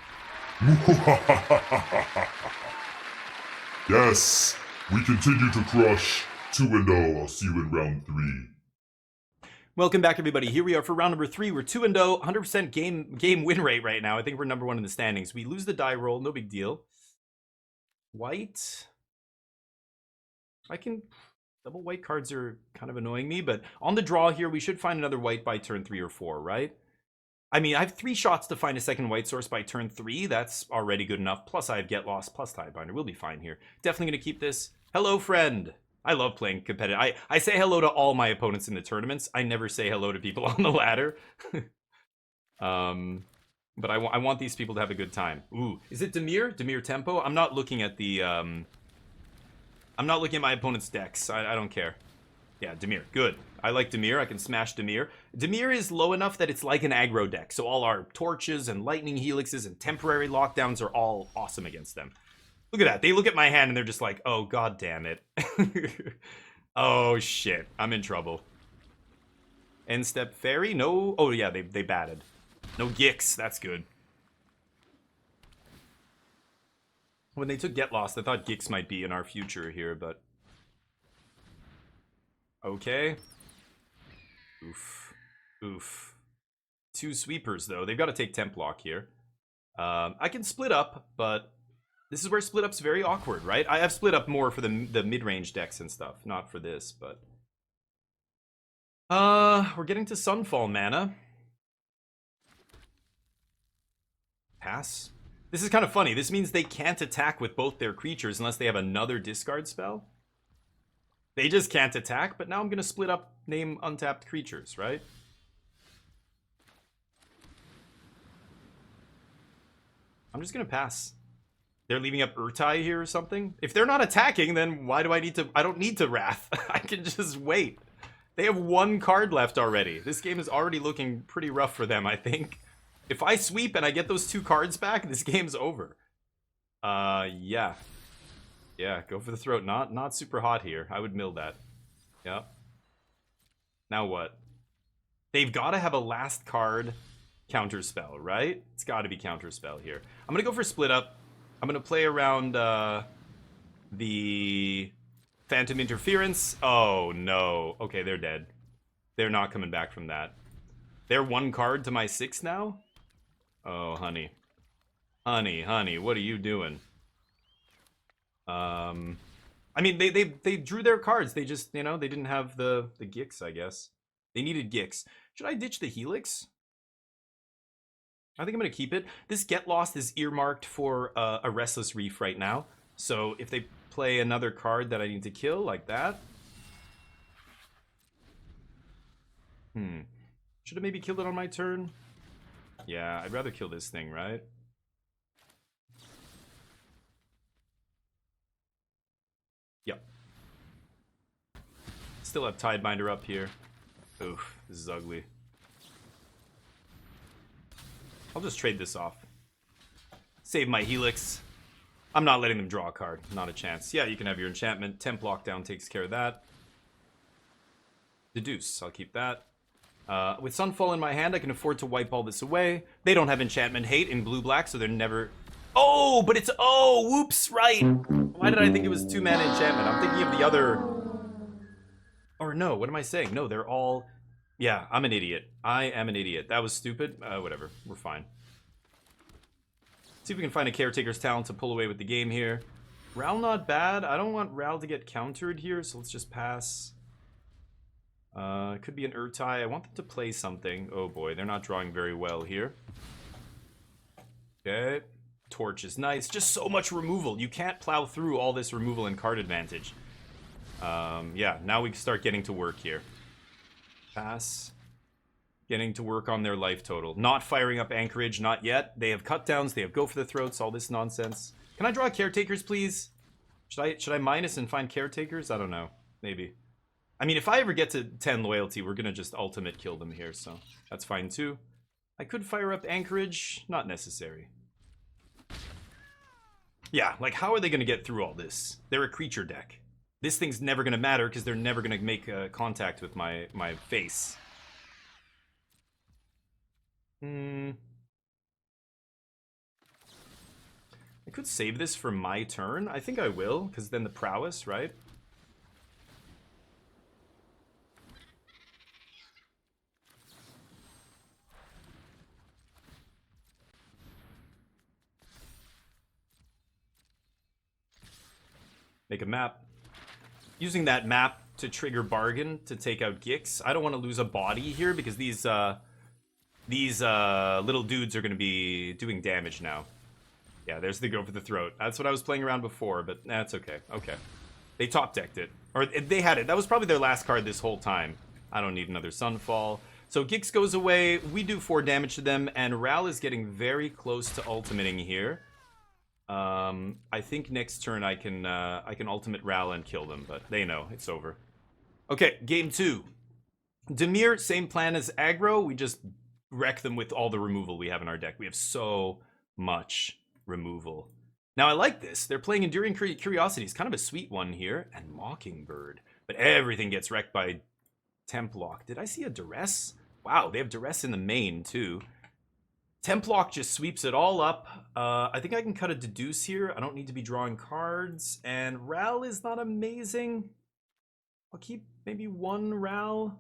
Yes, we continue to crush 2-0. I'll see you in round 3. Welcome back, everybody. Here we are for round number 3. We're 2-0, 100% game win rate right now. I think we're number 1 in the standings. We lose the die roll, no big deal. White. I can... Double white cards are kind of annoying me, but on the draw here, we should find another white by turn 3 or 4, right? I mean, I have 3 shots to find a second white source by turn 3. That's already good enough. Plus, I have Get Lost, plus Tidebinder. We'll be fine here. Definitely going to keep this. Hello, friend. I love playing competitive. I say hello to all my opponents in the tournaments. I never say hello to people on the ladder. But I want these people to have a good time. Ooh, is it Dimir? Dimir Tempo? I'm not looking at the... I'm not looking at my opponent's decks. I don't care. Yeah, Dimir. Good. I like Dimir. I can smash Dimir. Dimir is low enough that it's like an aggro deck. So all our torches and lightning helixes and temporary lockdowns are all awesome against them. Look at that. They look at my hand and they're just like, oh, god damn it. Oh, shit. I'm in trouble. End step fairy? No. Oh, yeah, they batted. No Gix. That's good. When they took Get Lost, I thought Gix might be in our future here, but... Okay. Oof. Oof. 2 sweepers, though. They've got to take Temp Lock here. I can split up, but... This is where split up's very awkward, right? I have split up more for the mid-range decks and stuff, not for this, but... We're getting to Sunfall mana. Pass. This is kind of funny. This means they can't attack with both their creatures unless they have another discard spell. They just can't attack, but now I'm going to split up name untapped creatures, right? I'm just going to pass. They're leaving up Urtai here or something. If they're not attacking, then why do I need to... I don't need to Wrath. I can just wait. They have 1 card left already. This game is already looking pretty rough for them, I think. If I sweep and I get those 2 cards back, this game's over. Yeah. Yeah, go for the throat. Not super hot here. I would mill that. Yeah. Now what? They've got to have a last card counterspell, right? It's got to be counterspell here. I'm going to go for split up. I'm going to play around the Phantom Interference. Oh, no. Okay, they're dead. They're not coming back from that. They're 1 card to my 6 now? Oh, honey. Honey, what are you doing? I mean, they drew their cards. They just, you know, they didn't have the Gix, I guess. They needed Gix. Should I ditch the Helix? I think I'm going to keep it. This Get Lost is earmarked for a Restless Reef right now. So if they play another card that I need to kill, like that. Should have maybe killed it on my turn? Yeah, I'd rather kill this thing, right? Yep. Still have Tidebinder up here. Oof, this is ugly. I'll just trade this off. Save my Helix. I'm not letting them draw a card. Not a chance. Yeah, you can have your enchantment. Temp Lockdown takes care of that. Deduce. I'll keep that. With Sunfall in my hand, I can afford to wipe all this away. They don't have enchantment hate in blue-black, so they're never... Oh, but it's... Oh, whoops, right. Why did I think it was 2-mana enchantment? I'm thinking of the other... Or no, what am I saying? No, they're all... Yeah, I'm an idiot. I am an idiot. That was stupid. Whatever. We're fine. See if we can find a Caretaker's Talent to pull away with the game here. Ral not bad. I don't want Ral to get countered here, so let's just pass. Could be an Urtai. I want them to play something. Oh boy, they're not drawing very well here. Okay. Torch is nice. Just so much removal. You can't plow through all this removal and card advantage. Yeah, now we can start getting to work here. Pass. Getting to work on their life total. Not firing up Anchorage, not yet. They have cut downs, they have go for the throats, all this nonsense. Can I draw caretakers, please? Should I minus and find caretakers? I don't know. Maybe. I mean, if I ever get to 10 loyalty, we're gonna just ultimate kill them here, so that's fine too. I could fire up Anchorage, not necessary. Yeah, like how are they gonna get through all this? They're a creature deck. This thing's never gonna matter because they're never gonna make contact with my face. I could save this for my turn. I think I will, because then the prowess, right? Make a map. Using that map to trigger bargain to take out Gix. I don't want to lose a body here because these little dudes are going to be doing damage now. Yeah, there's the go for the throat. That's what I was playing around before, but that's okay. Okay. They top decked it. Or they had it. That was probably their last card this whole time. I don't need another Sunfall. So Gix goes away. We do 4 damage to them, and Ral is getting very close to ultimating here. I think next turn I can ultimate Ral and kill them, but they know it's over. Okay, game 2. Dimir, same plan as aggro. We just wreck them with all the removal we have in our deck. We have so much removal. Now I like this. They're playing Enduring Curiosity. It's kind of a sweet one here, and Mockingbird. But everything gets wrecked by Templock. Did I see a Duress? Wow, they have Duress in the main too. Templock just sweeps it all up. I think I can cut a Deduce here. I don't need to be drawing cards. And Ral is not amazing. I'll keep maybe 1 Ral.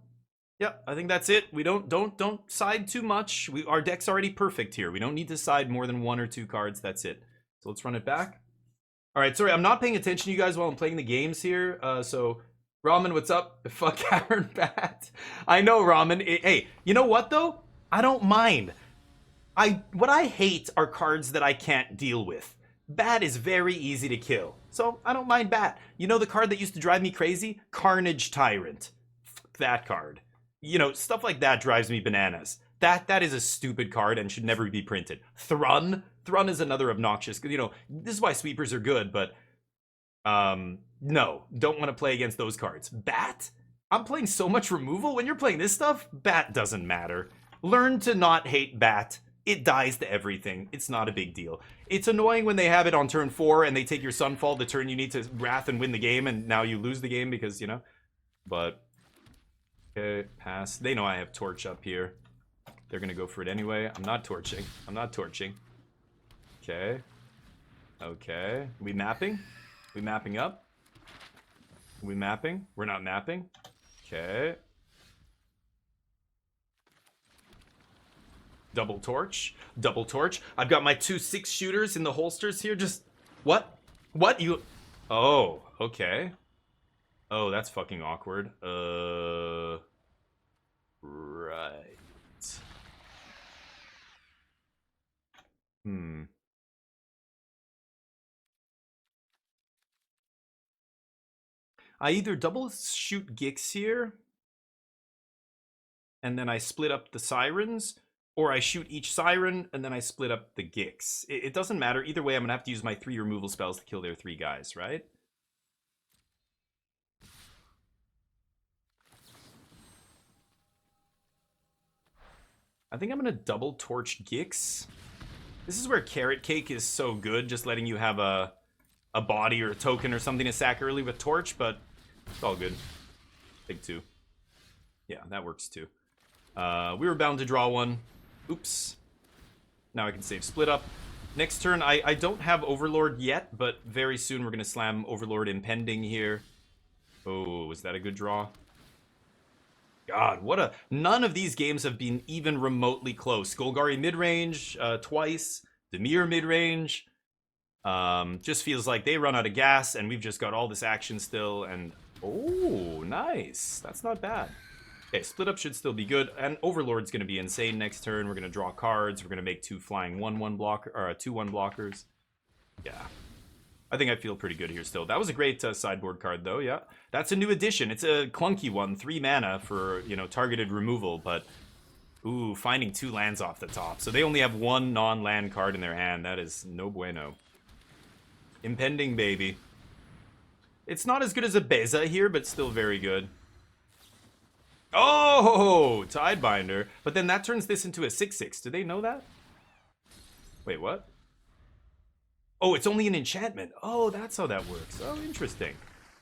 Yep, I think that's it. We don't side too much. Our deck's already perfect here. We don't need to side more than 1 or 2 cards. That's it. So let's run it back. All right, sorry, I'm not paying attention to you guys while I'm playing the games here. So Ramen, what's up? Fuck Aaron Bat. I know, Ramen. Hey, you know what though? I don't mind. What I hate are cards that I can't deal with. Bat is very easy to kill, so I don't mind Bat. You know the card that used to drive me crazy? Carnage Tyrant. Fuck that card. You know, stuff like that drives me bananas. That is a stupid card and should never be printed. Thrun is another obnoxious. You know, this is why sweepers are good, but no, don't want to play against those cards. Bat? I'm playing so much removal. When you're playing this stuff, Bat doesn't matter. Learn to not hate Bat. It dies to everything. It's not a big deal. It's annoying when they have it on turn 4 and they take your Sunfall the turn you need to Wrath and win the game, and now you lose the game because, you know. But, okay, pass. They know I have Torch up here. They're going to go for it anyway. I'm not torching. I'm not torching. Okay. Okay. We mapping? We mapping up? We mapping? We're not mapping. Okay. Double torch. Double torch. I've got my 2 6-shooters in the holsters here. Just... What? What? You... Oh, okay. Oh, that's fucking awkward. Right. I either double shoot Gix here, and then I split up the Sirens, or I shoot each Siren, and then I split up the Gix. It doesn't matter. Either way, I'm going to have to use my 3 removal spells to kill their 3 guys, right? I think I'm going to double torch Gix. This is where Carrot Cake is so good, just letting you have a body or a token or something to sack early with Torch, but it's all good. Big 2. Yeah, that works too. We were bound to draw 1. Oops. Now I can save split up. Next turn, I don't have Overlord yet, but very soon we're going to slam Overlord impending here. Oh, was that a good draw? God, what a... None of these games have been even remotely close. Golgari mid-range twice. Dimir mid-range. Just feels like they run out of gas, and we've just got all this action still, and... Oh, nice. That's not bad. Okay, split up should still be good, and Overlord's going to be insane next turn. We're going to draw cards. We're going to make 2 flying 1/1 blocker, or 2/1 blockers. Yeah. I think I feel pretty good here still. That was a great sideboard card, though, yeah. That's a new addition. It's a clunky one, 3 mana for, you know, targeted removal, but Ooh, finding 2 lands off the top. So they only have 1 non-land card in their hand. That is no bueno. Impending, baby. It's not as good as a Beza here, but still very good. Oh, Tidebinder. But then that turns this into a 6/6. Do they know that? Wait, what? Oh, it's only an enchantment. Oh, that's how that works. Oh, interesting.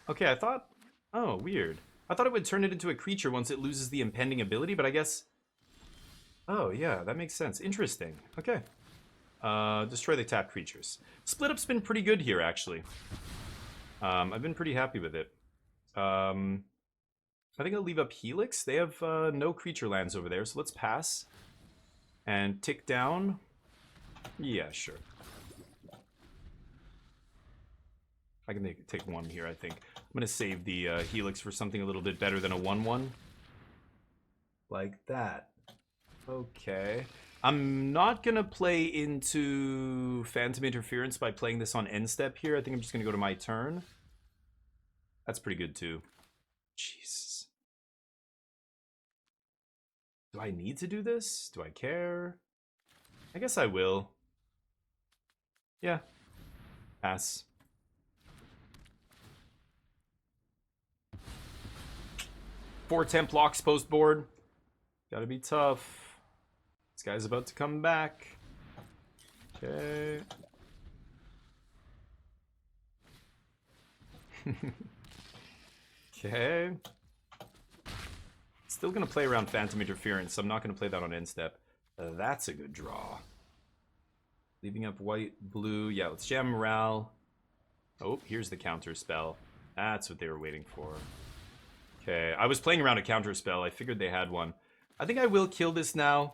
Okay, I thought... Oh, weird. I thought it would turn it into a creature once it loses the impending ability, but I guess... Oh, yeah, that makes sense. Interesting. Okay. Destroy the tapped creatures. Split Up's been pretty good here, actually. I've been pretty happy with it. I think I'll leave up Helix. They have no creature lands over there, so let's pass. And tick down. Yeah, sure. I can take 1 here, I think. I'm going to save the Helix for something a little bit better than a 1/1. Like that. Okay. I'm not going to play into Phantom Interference by playing this on end step here. I think I'm just going to go to my turn. That's pretty good, too. Jesus. Do I need to do this? Do I care? I guess I will. Yeah. Pass. Four temp locks post board. Gotta be tough. This guy's about to come back. Okay. Okay. Still gonna play around Phantom Interference, so I'm not gonna play that on end step. That's a good draw. Leaving up white, blue. Yeah, let's jam morale. Oh, here's the counter spell. That's what they were waiting for. Okay, I was playing around a counter spell. I figured they had one. I think I will kill this now.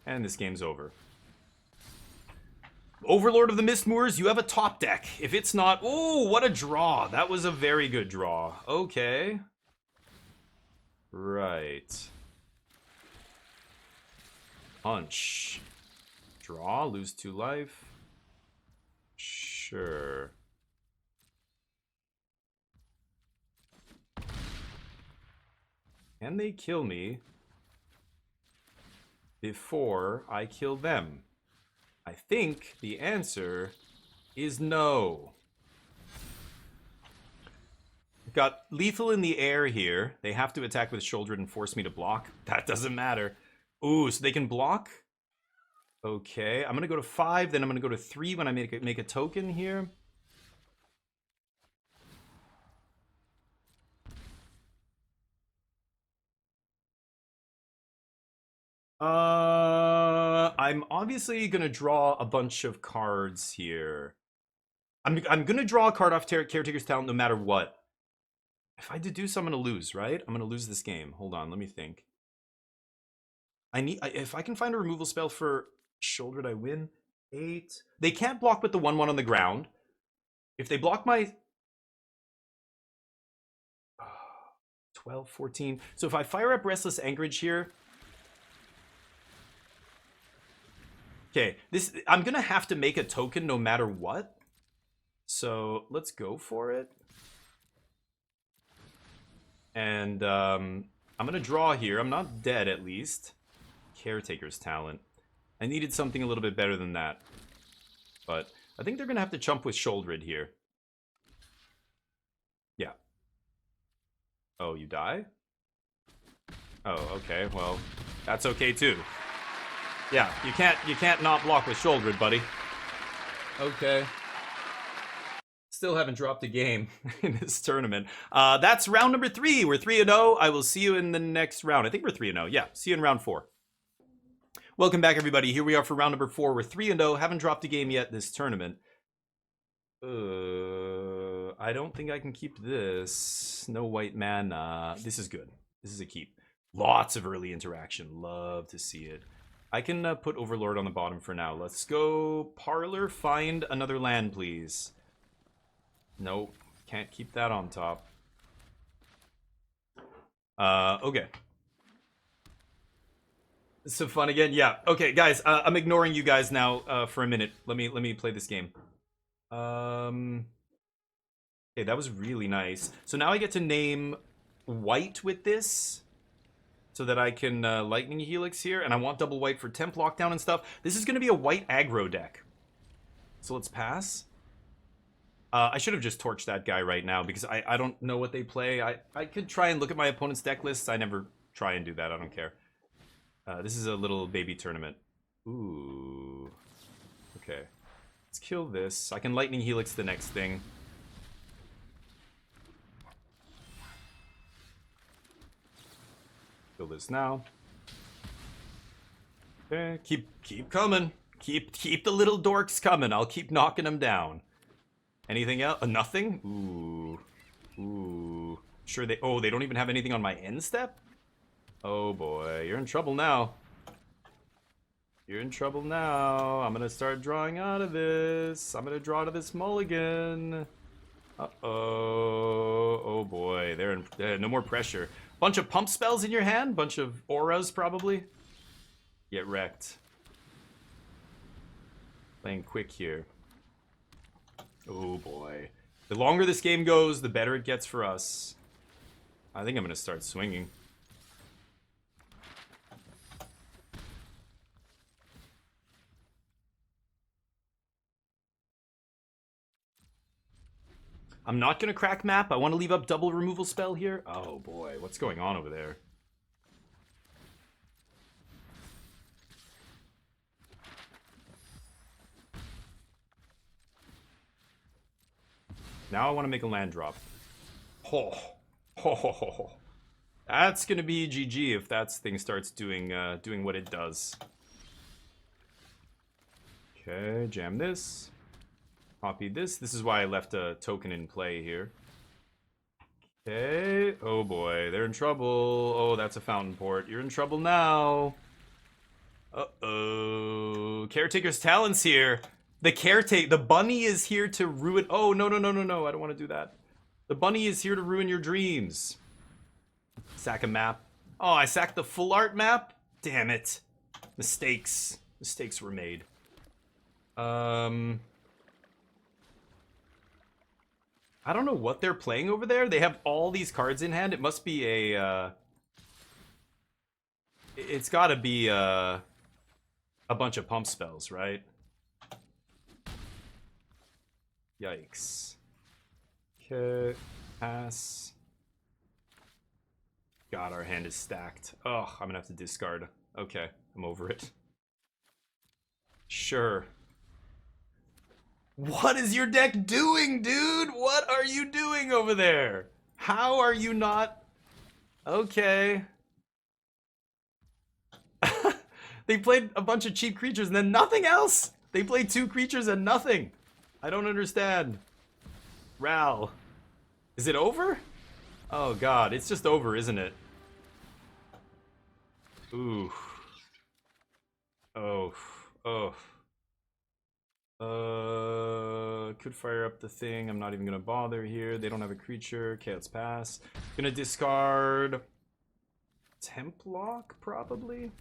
And this game's over. Overlord of the Mistmoors, you have a top deck. If it's not... Oh, what a draw. That was a very good draw. Okay. Right. Punch. Draw, lose 2 life. Sure. Can they kill me before I kill them? I think the answer is no. Got lethal in the air here. They have to attack with Shouldered and force me to block. That doesn't matter. Ooh, so they can block? Okay, I'm going to go to 5, then I'm going to go to 3 when I make a token here. I'm obviously gonna draw a bunch of cards here. I'm gonna draw a card off Caretaker's Talent no matter what. If I deduce, I'm gonna lose, right? I'm gonna lose this game. Hold on, let me think. If I can find a removal spell for Shouldered, I win. 8. They can't block with the 1/1 on the ground. If they block my 12, 14. So if I fire up Restless Anchorage here. Okay, I'm gonna have to make a token no matter what. So let's go for it. And I'm gonna draw here. I'm not dead at least. Caretaker's Talent. I needed something a little bit better than that. But I think they're gonna have to chump with Shouldered here. Yeah. Oh, you die? Oh, okay, well, that's okay too. Yeah, you can't not block with Shouldered, buddy. Okay. Still haven't dropped a game in this tournament. That's round number 3. We're 3-0. I will see you in the next round. I think we're 3-0. Yeah, see you in round 4. Welcome back, everybody. Here we are for round number 4. We're 3-0. Haven't dropped a game yet this tournament. I don't think I can keep this. No white mana. This is good. This is a keep. Lots of early interaction. Love to see it. I can put Overlord on the bottom for now. Let's go Parlor. Find another land, please. Nope. Can't keep that on top. Okay. So fun again. Yeah. Okay, guys. I'm ignoring you guys now for a minute. Let me play this game. Okay, that was really nice. So now I get to name white with this. so that I can Lightning Helix here. And I want double white for temp lockdown and stuff. This is going to be a white aggro deck. So let's pass. I should have just torched that guy right now because I don't know what they play. I could try and look at my opponent's deck lists. I never try and do that. I don't care. This is a little baby tournament. Ooh. Okay. Let's kill this. I can Lightning Helix the next thing. Kill this now. Okay, keep coming. Keep the little dorks coming. I'll keep knocking them down. Anything else? Nothing? Ooh. Sure they... Oh, they don't even have anything on my end step? Oh boy, you're in trouble now. You're in trouble now. I'm gonna start drawing out of this. I'm gonna draw out of this mulligan. Uh-oh. Oh boy, they're in... no more pressure. Bunch of pump spells in your hand? Bunch of auras, probably? Get wrecked. Playing quick here. Oh boy. The longer this game goes, the better it gets for us. I think I'm gonna start swinging. I'm not gonna crack map. I want to leave up double removal spell here. Oh boy, what's going on over there? Now I want to make a land drop. Oh. That's gonna be GG if that thing starts doing what it does. Okay, jam this. Copy this. This is why I left a token in play here. Okay. Oh boy, they're in trouble. Oh, that's a Fountainport. You're in trouble now. Uh-oh. Caretaker's Talent's here. The bunny is here to ruin... Oh, no. I don't want to do that. The bunny is here to ruin your dreams. Sack a map. Oh, I sacked the full art map? Damn it. Mistakes. Mistakes were made. I don't know what they're playing over there. They have all these cards in hand. It must be a... It's gotta be a bunch of pump spells, right? Yikes. Okay, pass. God, our hand is stacked. Oh, I'm gonna have to discard. Okay, I'm over it. Sure. What is your deck doing, dude? What are you doing over there? How are you not... Okay. They played a bunch of cheap creatures and then nothing else. They played 2 creatures and nothing. I don't understand. Ral. Is it over? Oh god, it's just over, isn't it? Ooh. Oh. Could fire up the thing. I'm not even gonna bother here. They don't have a creature. Okay, let's pass. Gonna discard Templock, probably.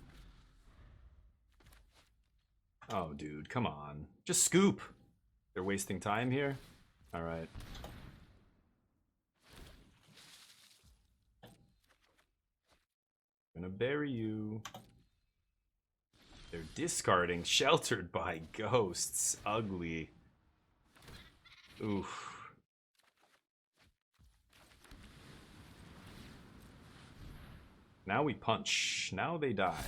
Oh, dude, come on. Just scoop. They're wasting time here. All right. Gonna bury you. They're discarding Sheltered by Ghosts. Ugly. Oof. Now we punch. Now they die.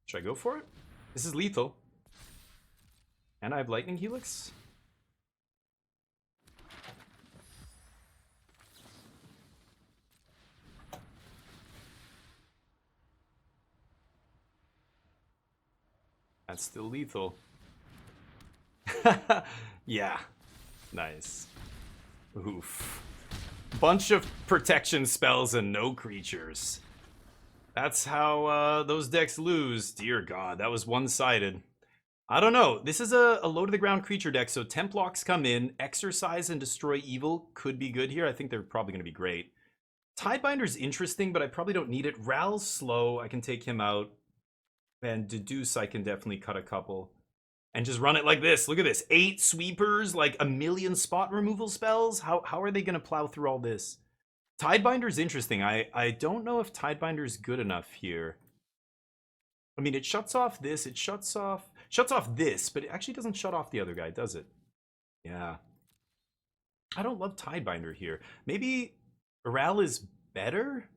Should I go for it? This is lethal. And I have Lightning Helix. That's still lethal. Yeah. Nice. Oof. Bunch of protection spells and no creatures. That's how those decks lose. Dear God, that was one-sided. I don't know. This is a low-to-the-ground creature deck, so Templocks come in. Exercise and Destroy Evil could be good here. I think they're probably going to be great. Tidebinder's interesting, but I probably don't need it. Ral's slow. I can take him out. And Deduce, I can definitely cut a couple. And just run it like this. Look at this. 8 sweepers, like a million spot removal spells. How are they going to plow through all this? Tidebinder's interesting. I don't know if Tidebinder's good enough here. I mean, it shuts off this, it shuts off this, but it actually doesn't shut off the other guy, does it? Yeah. I don't love Tidebinder here. Maybe Ral is better?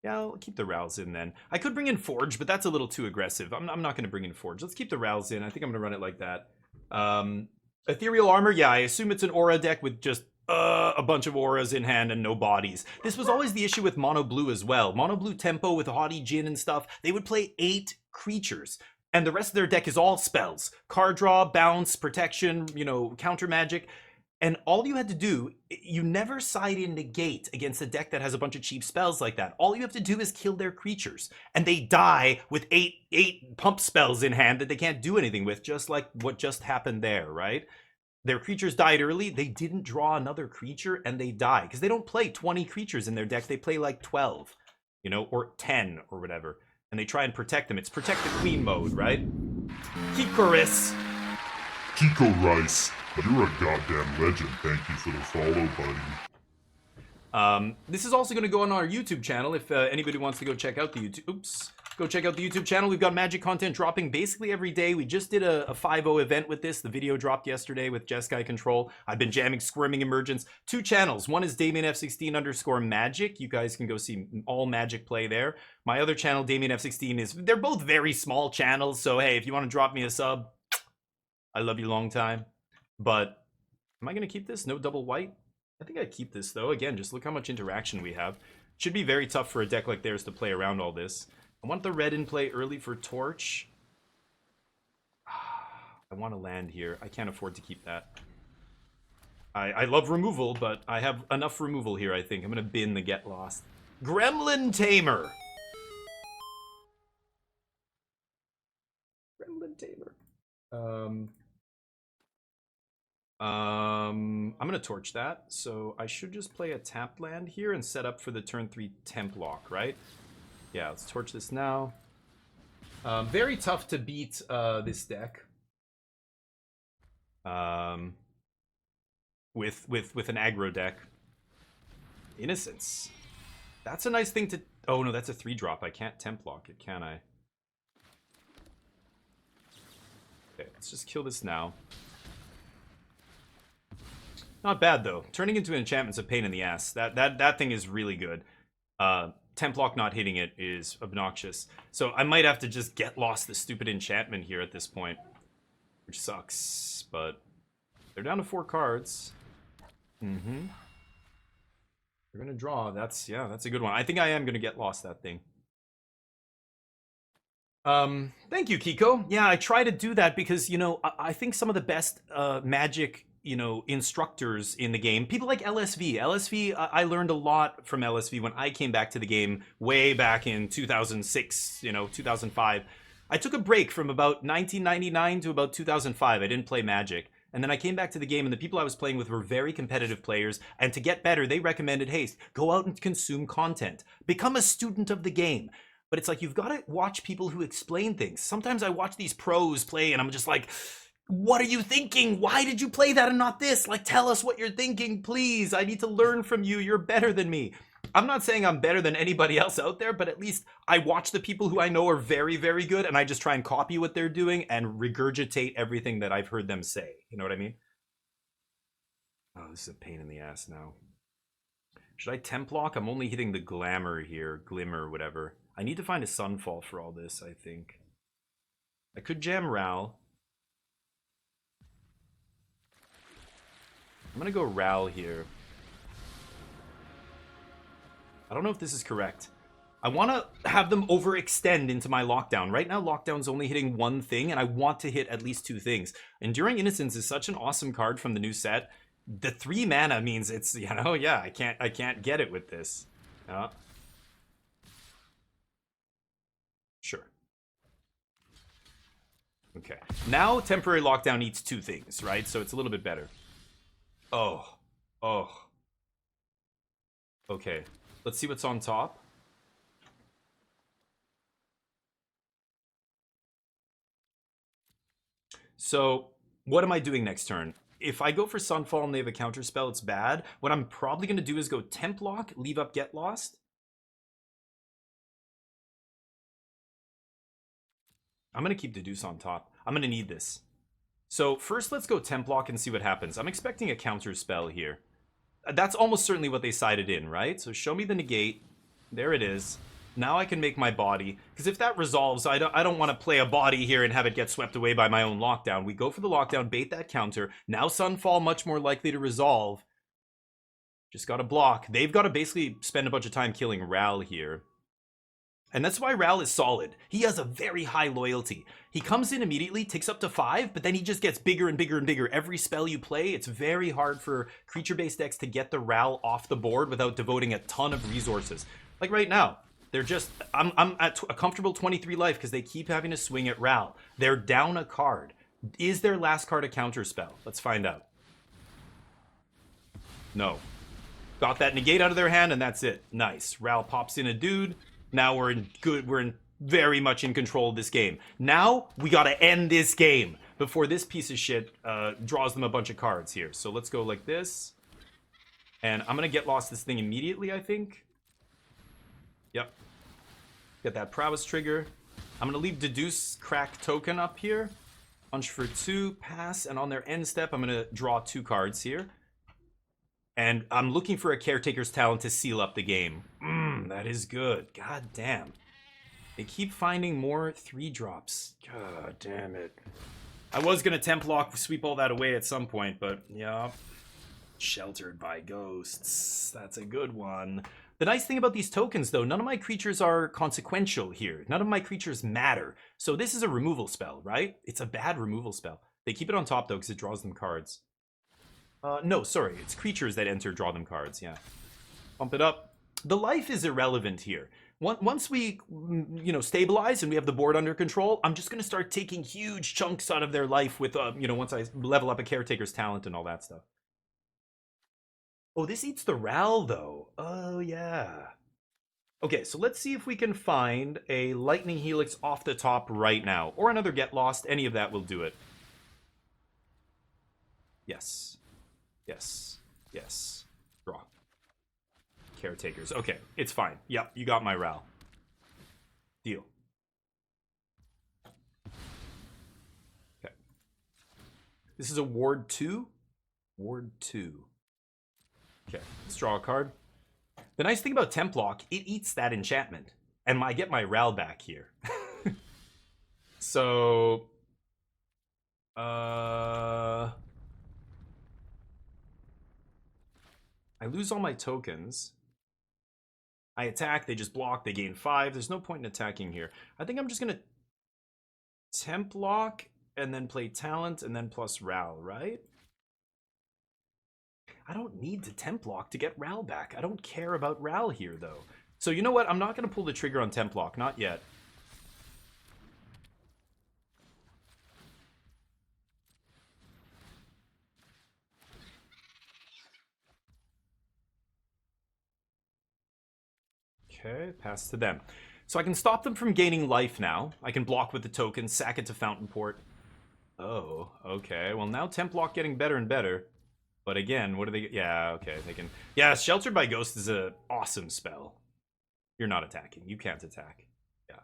Yeah, I'll keep the Rals in then. I could bring in Forge, but that's a little too aggressive. I'm not going to bring in Forge. Let's keep the Rals in. I think I'm going to run it like that. Ethereal Armor, yeah, I assume it's an aura deck with just a bunch of auras in hand and no bodies. This was always the issue with Mono Blue as well. Mono Blue Tempo with Haughty Djinn and stuff, they would play 8 creatures. And the rest of their deck is all spells. Card draw, bounce, protection, you know, counter magic. And all you had to do, you never side in Negate against a deck that has a bunch of cheap spells like that. All you have to do is kill their creatures. And they die with eight pump spells in hand that they can't do anything with, just like what just happened there, right? Their creatures died early, they didn't draw another creature, and they die. Because they don't play 20 creatures in their deck, they play like 12, you know, or 10 or whatever. And they try and protect them. It's protect the queen mode, right? Kikoris! Kiko Rice, you're a goddamn legend. Thank you for the follow, buddy. This is also going to go on our YouTube channel if anybody wants to go check out the YouTube. Oops. Go check out the YouTube channel. We've got Magic content dropping basically every day. We just did a 5-0 event with this. The video dropped yesterday with Jeskai Control. I've been jamming Squirming Emergence. 2 channels. One is DamienF16_Magic. You guys can go see all Magic play there. My other channel, DamienF16, is... They're both very small channels, so hey, if you want to drop me a sub, I love you long time. But am I going to keep this? No double white? I think I'd keep this, though. Again, just look how much interaction we have. Should be very tough for a deck like theirs to play around all this. I want the red in play early for Torch. I want to land here. I can't afford to keep that. I love removal, but I have enough removal here, I think. I'm going to bin the Get Lost. Gremlin Tamer! Gremlin Tamer. I'm going to torch that, so I should just play a tapped land here and set up for the turn 3 temp lock, right? Yeah, let's torch this now. Very tough to beat this deck. With an aggro deck. Innocence. That's a nice thing to... Oh no, that's a 3-drop. I can't temp lock it, can I? Okay, let's just kill this now. Not bad though. Turning into an enchantment's a pain in the ass. That thing is really good. Templock not hitting it is obnoxious. So I might have to just get lost this stupid enchantment here at this point. Which sucks, but they're down to 4 cards. Mm-hmm. They're gonna draw. That's a good one. I think I am gonna get lost that thing. Thank you, Kiko. Yeah, I try to do that because, you know, I think some of the best Magic, you know, instructors in the game, people like LSV. I learned a lot from LSV when I came back to the game way back in 2006, you know, 2005. I took a break from about 1999 to about 2005. I didn't play Magic. And then I came back to the game, and the people I was playing with were very competitive players. And to get better, they recommended, hey, go out and consume content. Become a student of the game. But it's like, you've got to watch people who explain things. Sometimes I watch these pros play, and I'm just like... What are you thinking? Why did you play that and not this? Like, tell us what you're thinking, please. I need to learn from you. You're better than me. I'm not saying I'm better than anybody else out there, but at least I watch the people who I know are very, very good, and I just try and copy what they're doing and regurgitate everything that I've heard them say. You know what I mean? Oh, this is a pain in the ass now. Should I temp lock? I'm only hitting the glamour here. Glimmer, whatever. I need to find a Sunfall for all this, I think. I could jam Ral. I'm gonna go Ral here. I don't know if this is correct. I want to have them overextend into my lockdown. Right now, lockdown's only hitting 1 thing, and I want to hit at least 2 things. Enduring Innocence is such an awesome card from the new set. The 3 mana means it's, you know, yeah, I can't get it with this. Sure. Okay. Now temporary lockdown eats 2 things, right? So it's a little bit better. Oh. Okay. Let's see what's on top. So, what am I doing next turn? if I go for Sunfall and they have a counter spell, it's bad. What I'm probably going to do is go Temp Lock, leave up Get Lost. I'm going to keep Deduce on top. I'm going to need this. So first, let's go Temp Lock and see what happens. I'm expecting a counter spell here. That's almost certainly what they sided in, right? So show me the Negate. There it is. Now I can make my body. Because if that resolves, I don't want to play a body here and have it get swept away by my own lockdown. We go for the lockdown, bait that counter. Now Sunfall much more likely to resolve. Just got to block. They've got to basically spend a bunch of time killing Ral here. And that's why Ral is solid. He has a very high loyalty. He comes in immediately, takes up to 5, but then he just gets bigger and bigger and bigger. Every spell you play, it's very hard for creature-based decks to get the Ral off the board without devoting a ton of resources. Like right now, they're just... I'm at a comfortable 23 life because they keep having to swing at Ral. They're down a card. Is their last card a counter spell? Let's find out. No. Got that Negate out of their hand, and that's it. Nice. Ral pops in a dude. Now we're very much in control of this game. Now we gotta end this game before this piece of shit draws them a bunch of cards here. So let's go like this. And I'm gonna get lost this thing immediately, I think. Yep. Get that prowess trigger. I'm gonna leave Deduce Crack token up here. Punch for 2, pass, and on their end step, I'm gonna draw 2 cards here. And I'm looking for a Caretaker's Talent to seal up the game. That is good. God damn. They keep finding more 3-drops. God damn it. I was going to Temp Lock, sweep all that away at some point, but yeah. Sheltered by Ghosts. That's a good one. The nice thing about these tokens, though, none of my creatures are consequential here. None of my creatures matter. So this is a removal spell, right? It's a bad removal spell. They keep it on top, though, because it draws them cards. No, sorry. It's creatures that enter, draw them cards, yeah. Bump it up. The life is irrelevant here. Once we, stabilize and we have the board under control, I'm just going to start taking huge chunks out of their life with, once I level up a Caretaker's Talent and all that stuff. Oh, this eats the Ral, though. Oh, yeah. Okay, so let's see if we can find a Lightning Helix off the top right now. Or another Get Lost. Any of that will do it. Yes. Yes. Yes. Draw. Caretakers. Okay, it's fine. Yep, you got my Ral. Deal. Okay. This is a Ward 2? Ward 2. Okay, let's draw a card. The nice thing about Temp Lock, it eats that enchantment. And I get my Ral back here. So... I lose all my tokens. I attack, they just block, they gain 5. There's no point in attacking here. I think I'm just going to Temp Lock and then play Talent and then plus Ral, right? I don't need to Temp Lock to get Ral back. I don't care about Ral here, though. So you know what? I'm not going to pull the trigger on Temp Lock. Not yet. Okay, pass to them. So I can stop them from gaining life now. I can block with the token, sack it to Fountainport. Oh, okay. Well, now Temp Lock getting better and better. But again, what do they... Yeah, okay, they can... Yeah, Sheltered by Ghost is an awesome spell. You're not attacking. You can't attack. Yeah.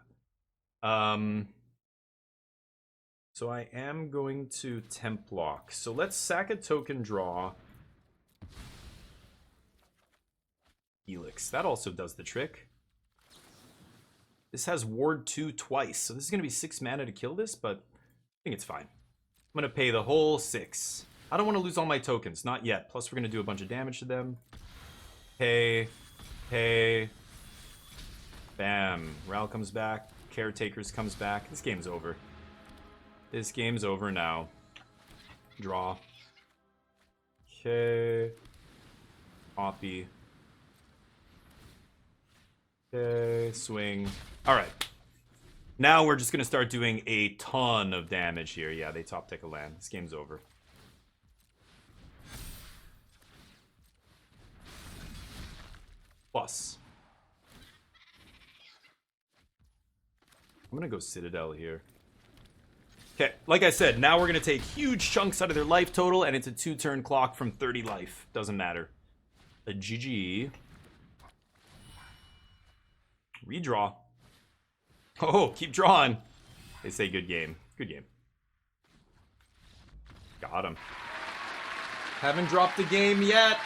So I am going to Temp Lock. So let's sack a token, draw. Helix. That also does the trick. This has Ward 2 twice, so this is going to be 6 mana to kill this, but I think it's fine. I'm going to pay the whole 6. I don't want to lose all my tokens, not yet. Plus, we're going to do a bunch of damage to them. Pay. Bam. Ral comes back. Caretakers comes back. This game's over. This game's over now. Draw. Okay. Copy. Okay, swing. All right. Now we're just going to start doing a ton of damage here. Yeah, they top deck a land. This game's over. Plus. I'm going to go Citadel here. Okay, like I said, now we're going to take huge chunks out of their life total, and it's a 2-turn clock from 30 life. Doesn't matter. A GG. Redraw. Oh, keep drawing. They say good game. Good game. Got him. Haven't dropped a game yet.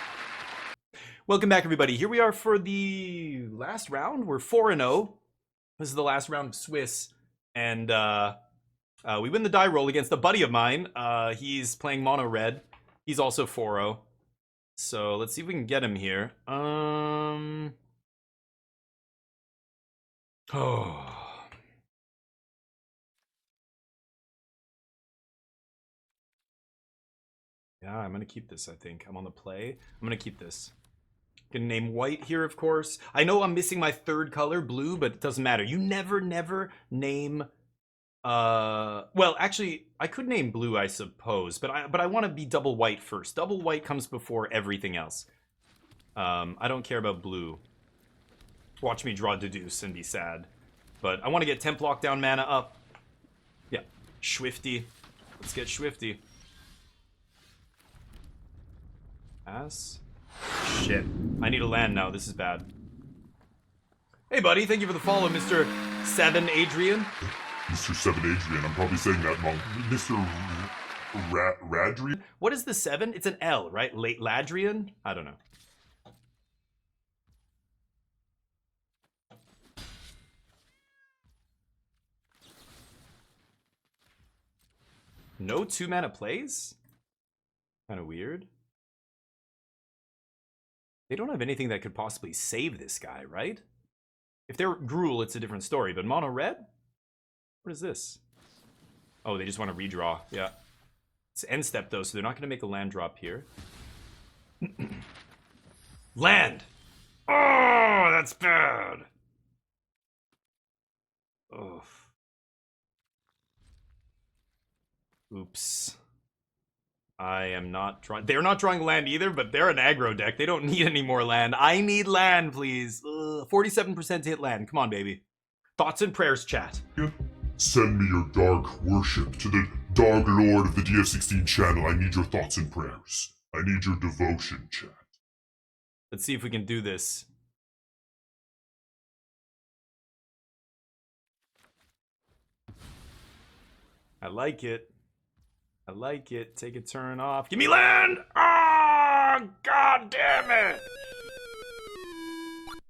Welcome back, everybody. Here we are for the last round. We're 4-0. This is the last round of Swiss. And we win the die roll against a buddy of mine. He's playing mono red. He's also 4-0. So let's see if we can get him here. Oh. Yeah, I'm going to keep this, I think. I'm on the play. I'm going to keep this. Gonna name white here, of course. I know I'm missing my third color, blue, but it doesn't matter. You never name... well, actually, I could name blue, I suppose, but I want to be double white first. Double white comes before everything else. I don't care about blue. Watch me draw Deduce and be sad. But I want to get temp lockdown mana up. Yeah, Swifty. Let's get Swifty. Pass. Shit. I need a land now. This is bad. Hey, buddy. Thank you for the follow, Mr. 7 Adrian. Mr. 7 Adrian, I'm probably saying that wrong. Mr. Radrian? What is the 7? It's an L, right? Late Ladrian? I don't know. No 2-mana plays? Kind of weird. They don't have anything that could possibly save this guy, right? If they're Gruul, it's a different story, but mono red? What is this? Oh, they just want to redraw. Yeah. It's end step, though, so they're not going to make a land drop here. Land! Oh, that's bad! Oh. Oops. I am not drawing... They're not drawing land either, but they're an aggro deck. They don't need any more land. I need land, please. 47% to hit land. Come on, baby. Thoughts and prayers, chat. Send me your dark worship to the Dark Lord of the DF16 channel. I need your thoughts and prayers. I need your devotion, chat. Let's see if we can do this. I like it. I like it. Take a turn off. Give me land! Ah! Oh, God damn it!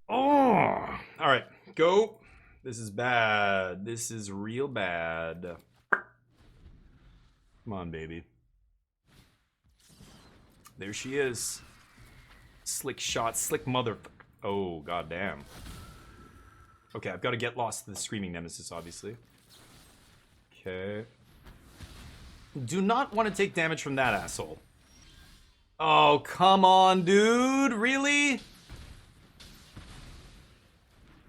Oh! Alright, go. This is bad. This is real bad. Come on, baby. There she is. Slick shot, slick motherfucker. Oh, goddamn. Okay, I've got to get lost to the Screaming Nemesis, obviously. Okay. Do not want to take damage from that asshole. Oh, come on, dude. Really?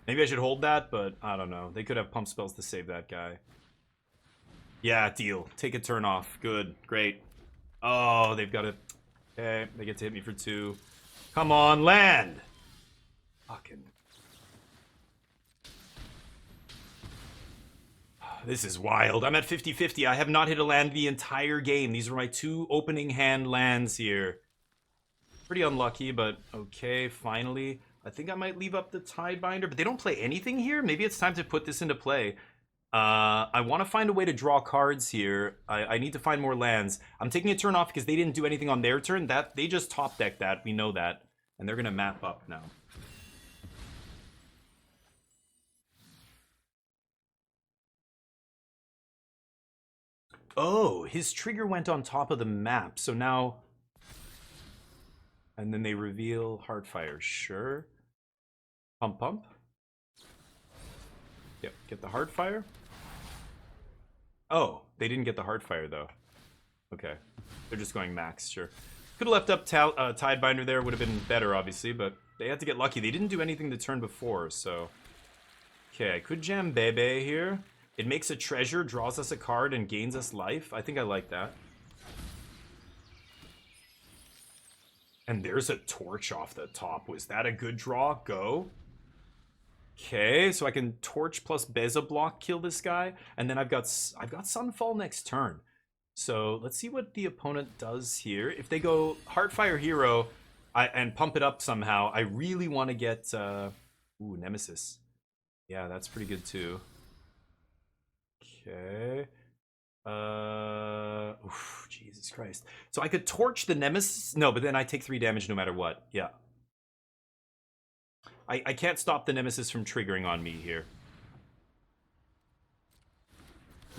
Maybe I should hold that, but I don't know. They could have pump spells to save that guy. Yeah, deal. Take a turn off. Good. Great. Oh, they've got it. Okay, they get to hit me for 2. Come on, land! Fucking... This is wild. I'm at 50-50. I have not hit a land the entire game. These are my 2 opening hand lands here. Pretty unlucky, but okay, finally. I think I might leave up the Tidebinder, but they don't play anything here? Maybe it's time to put this into play. I want to find a way to draw cards here. I need to find more lands. I'm taking a turn off because they didn't do anything on their turn. They just top decked that. We know that. And they're going to map up now. Oh, his trigger went on top of the map. So now... And then they reveal Heartfire. Sure. Pump, pump. Yep, get the Heartfire. Oh, they didn't get the Heartfire, though. Okay. They're just going max, sure. Could have left up Tidebinder there. Would have been better, obviously, but they had to get lucky. They didn't do anything the turn before, so... Okay, I could jam Bebe here. It makes a treasure, draws us a card, and gains us life. I think I like that. And there's a torch off the top. Was that a good draw? Go. Okay, so I can Torch plus Beza block kill this guy, and then I've got Sunfall next turn. So let's see what the opponent does here. If they go Heartfire Hero and pump it up somehow, I really want to get ooh, Nemesis. Yeah, that's pretty good too. Okay. Oof, Jesus Christ. So I could Torch the Nemesis. No, but then I take 3 damage no matter what. Yeah. I can't stop the Nemesis from triggering on me here.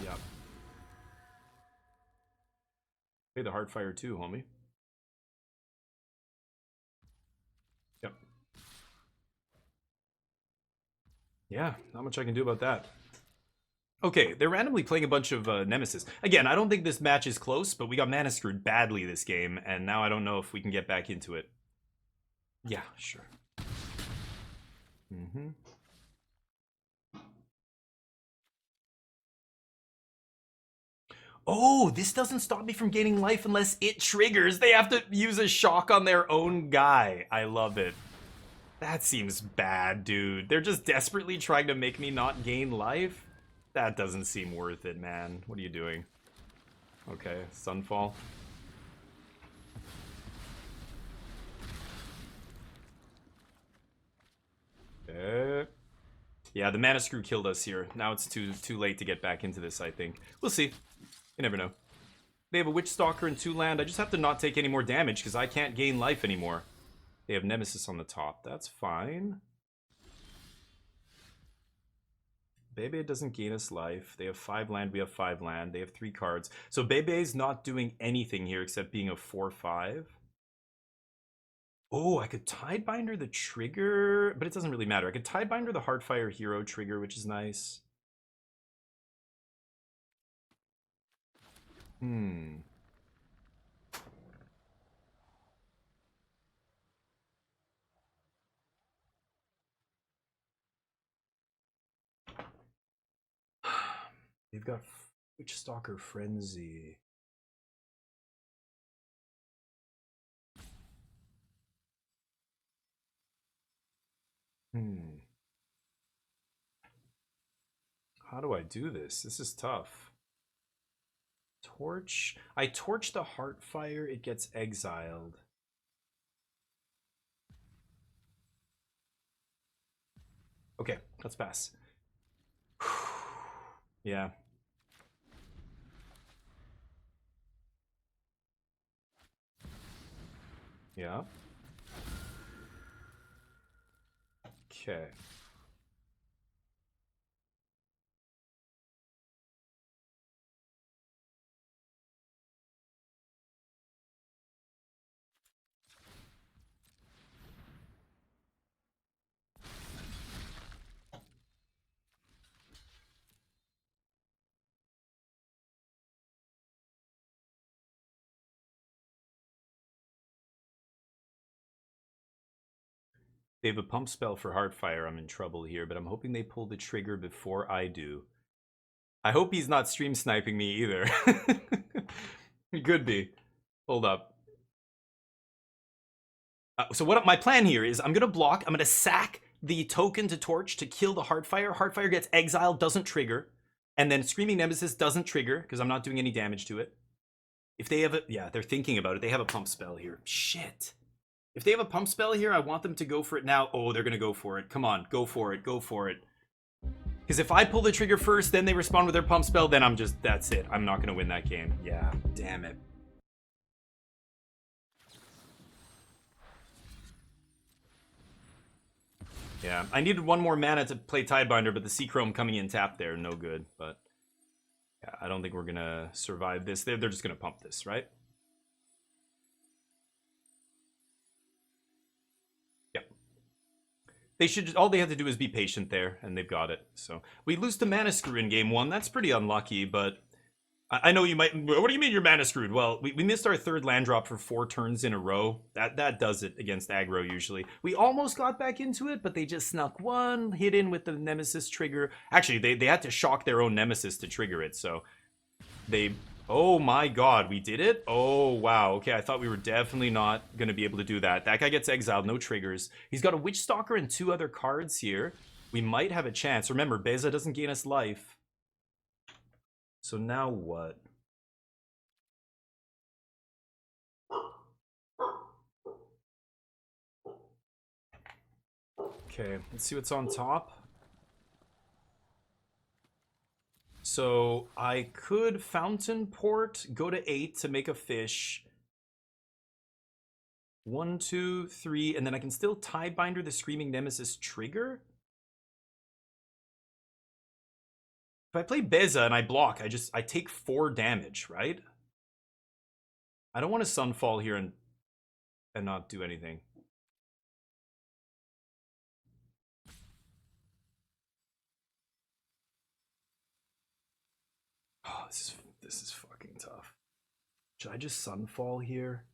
Yeah. Play the Heartfire too, homie. Yep. Yeah, not much I can do about that. Okay, they're randomly playing a bunch of Nemesis. Again, I don't think this match is close, but we got mana screwed badly this game, and now I don't know if we can get back into it. Yeah, sure. Mm-hmm. Oh, this doesn't stop me from gaining life unless it triggers. They have to use a shock on their own guy. I love it. That seems bad, dude. They're just desperately trying to make me not gain life? That doesn't seem worth it, man. What are you doing? Okay, Sunfall. Yeah, the mana screw killed us here. Now it's too late to get back into this, I think. We'll see. You never know. They have a Witch Stalker and 2 land. I just have to not take any more damage because I can't gain life anymore. They have Nemesis on the top. That's fine. Bebe doesn't gain us life. They have 5 land. We have 5 land. They have 3 cards. So Bebe's not doing anything here except being a 4/5. Oh, I could Tidebinder the trigger, but it doesn't really matter. I could Tidebinder the Heartfire Hero trigger, which is nice. They've got Witch Stalker Frenzy. How do I do this? This is tough. Torch. I torch the Heartfire, it gets exiled. Okay, let's pass. Yeah. Yeah. Okay. They have a pump spell for Heartfire. I'm in trouble here, but I'm hoping they pull the trigger before I do. I hope he's not stream sniping me either. He could be. Hold up. So what my plan here is I'm going to block. I'm going to sack the token to torch to kill the Heartfire. Heartfire gets exiled, doesn't trigger. And then Screaming Nemesis doesn't trigger because I'm not doing any damage to it. If they have a... Yeah, they're thinking about it. They have a pump spell here. Shit. If they have a pump spell here, I want them to go for it now. Oh, they're going to go for it. Come on, go for it. Go for it. Because if I pull the trigger first, then they respond with their pump spell, then I'm just... That's it. I'm not going to win that game. Yeah, damn it. Yeah, I needed 1 more mana to play Tidebinder, but the Seachrome coming in tapped there, no good. But yeah, I don't think we're gonna survive this. They're just gonna pump this, right? Yep. They should. All they have to do is be patient there, and they've got it. So we lose to Mana Screw in game 1. That's pretty unlucky, but I know you might... What do you mean you're mana screwed? Well, we missed our 3rd land drop for 4 turns in a row. That does it against aggro usually. We almost got back into it, but they just snuck 1 hit in with the Nemesis trigger. Actually, they had to shock their own Nemesis to trigger it, so they... Oh my god, we did it? Oh, wow. Okay, I thought we were definitely not going to be able to do that. That guy gets exiled, no triggers. He's got a Witch Stalker and 2 other cards here. we might have a chance. Remember, Beza doesn't gain us life. So now what? Okay, let's see what's on top. So I could Fountainport, go to 8 to make a fish. 1, 2, 3, and then I can still Tidebinder the Screaming Nemesis trigger. If I play Beza and I block, I take 4 damage, right? I don't want to Sunfall here and not do anything. Oh, this is fucking tough. Should I just Sunfall here?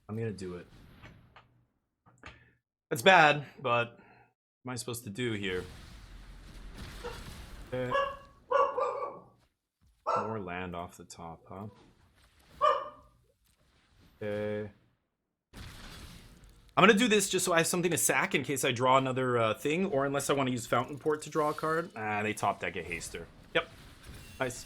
I'm gonna do it. That's bad, but what am I supposed to do here? Okay. More land off the top, huh? Okay. I'm gonna do this just so I have something to sack in case I draw another thing, or unless I want to use Fountainport to draw a card. Ah, they top deck a Haster. Yep. Nice.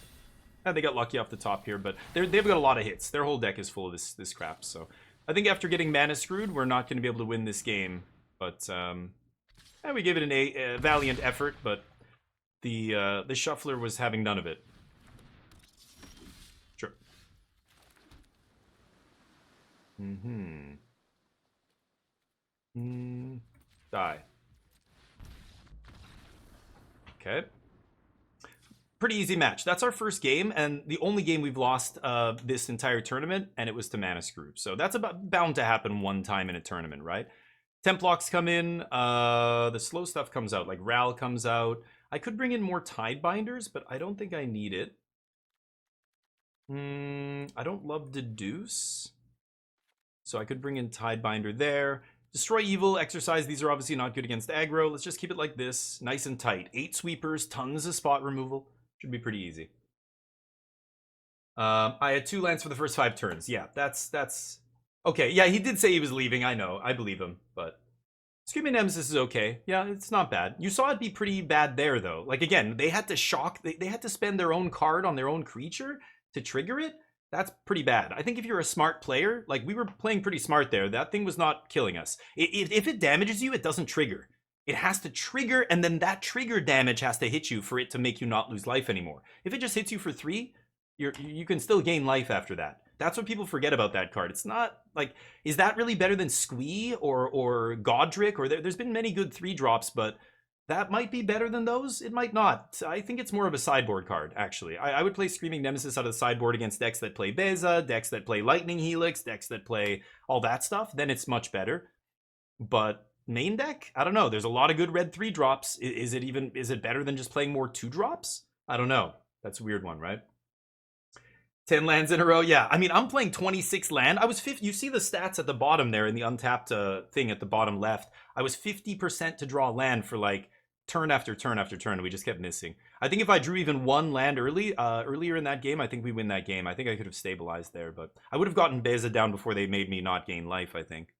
They got lucky off the top here, but they've got a lot of hits. Their whole deck is full of this crap, so I think after getting mana screwed, we're not going to be able to win this game. But we gave it a valiant effort, but the shuffler was having none of it. Sure. Die. Okay. Pretty easy match. That's our first game, and the only game we've lost this entire tournament, and it was to Mana Screw. So that's bound to happen one time in a tournament, right? Temp blocks come in, the slow stuff comes out, like Ral comes out. I could bring in more Tidebinders, but I don't think I need it. I don't love Deduce. So I could bring in Tidebinder there. Destroy Evil, Exercise, these are obviously not good against aggro. Let's just keep it like this, nice and tight. 8 sweepers, tons of spot removal. Should be pretty easy. I had 2 lands for the first 5 turns. Yeah, that's... Okay, yeah, he did say he was leaving, I know. I believe him, but... Screaming Nemesis is okay. Yeah, it's not bad. You saw it be pretty bad there, though. Like, again, they had to shock... They had to spend their own card on their own creature to trigger it. That's pretty bad. I think if you're a smart player, like, we were playing pretty smart there. That thing was not killing us. If it damages you, it doesn't trigger. It has to trigger, and then that trigger damage has to hit you for it to make you not lose life anymore. If it just hits you for 3, you can still gain life after that. That's what people forget about that card. It's not, like, is that really better than Squee or Godric? Or there's been many good 3-drops, but that might be better than those. It might not. I think it's more of a sideboard card, actually. I would play Screaming Nemesis out of the sideboard against decks that play Beza, decks that play Lightning Helix, decks that play all that stuff. Then it's much better. But main deck? I don't know. There's a lot of good red 3-drops. Is it better than just playing more 2-drops? I don't know. That's a weird one, right? 10 lands in a row. Yeah, I mean, I'm playing 26 land. I was 50. You see the stats at the bottom there in the untapped thing at the bottom left. I was 50% to draw land for like turn after turn after turn. We just kept missing. I think if I drew even 1 land earlier in that game, I think we win that game. I think I could have stabilized there, but I would have gotten Beza down before they made me not gain life, I think.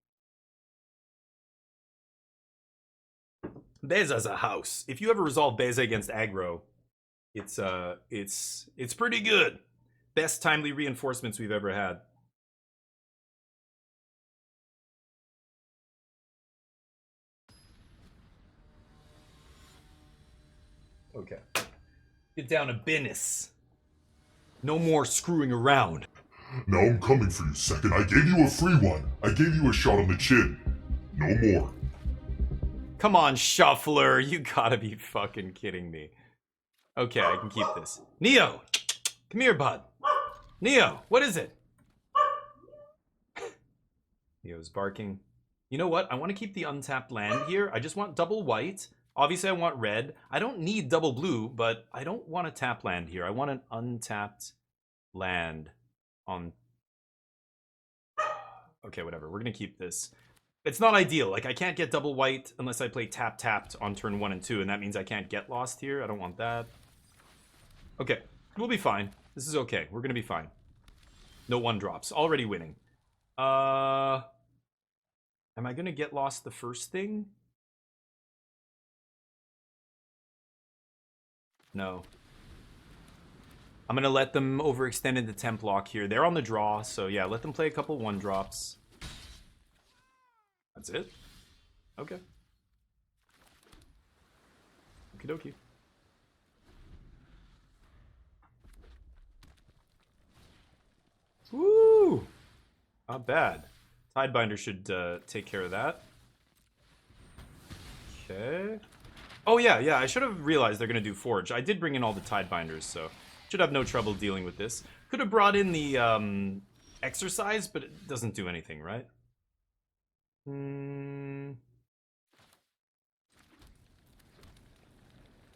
Beza's a house. If you ever resolve Beza against aggro, it's pretty good. Best timely reinforcements we've ever had. Okay. Get down to business. No more screwing around. Now I'm coming for you, second. I gave you a free one. I gave you a shot on the chin. No more. Come on, Shuffler. You gotta be fucking kidding me. Okay, I can keep this. Neo! Come here, bud. Neo, what is it? Neo's barking. You know what? I want to keep the untapped land here. I just want double white. Obviously, I want red. I don't need double blue, but I don't want to tap land here. I want an untapped land on... Okay, whatever. We're going to keep this. It's not ideal. Like, I can't get double white unless I play tap-tapped on turn 1 and 2, and that means I can't get lost here. I don't want that. Okay, we'll be fine. This is okay. We're gonna be fine. No 1-drops. Already winning. Am I gonna get lost the first thing? No. I'm going to let them overextend into temp lock here. They're on the draw, so yeah, let them play a couple 1-drops. That's it? Okay. Okie dokie. Woo! Not bad. Tidebinder should take care of that. Okay. Oh yeah, I should have realized they're going to do Forge. I did bring in all the Tidebinders, so should have no trouble dealing with this. Could have brought in the Exercise, but it doesn't do anything, right?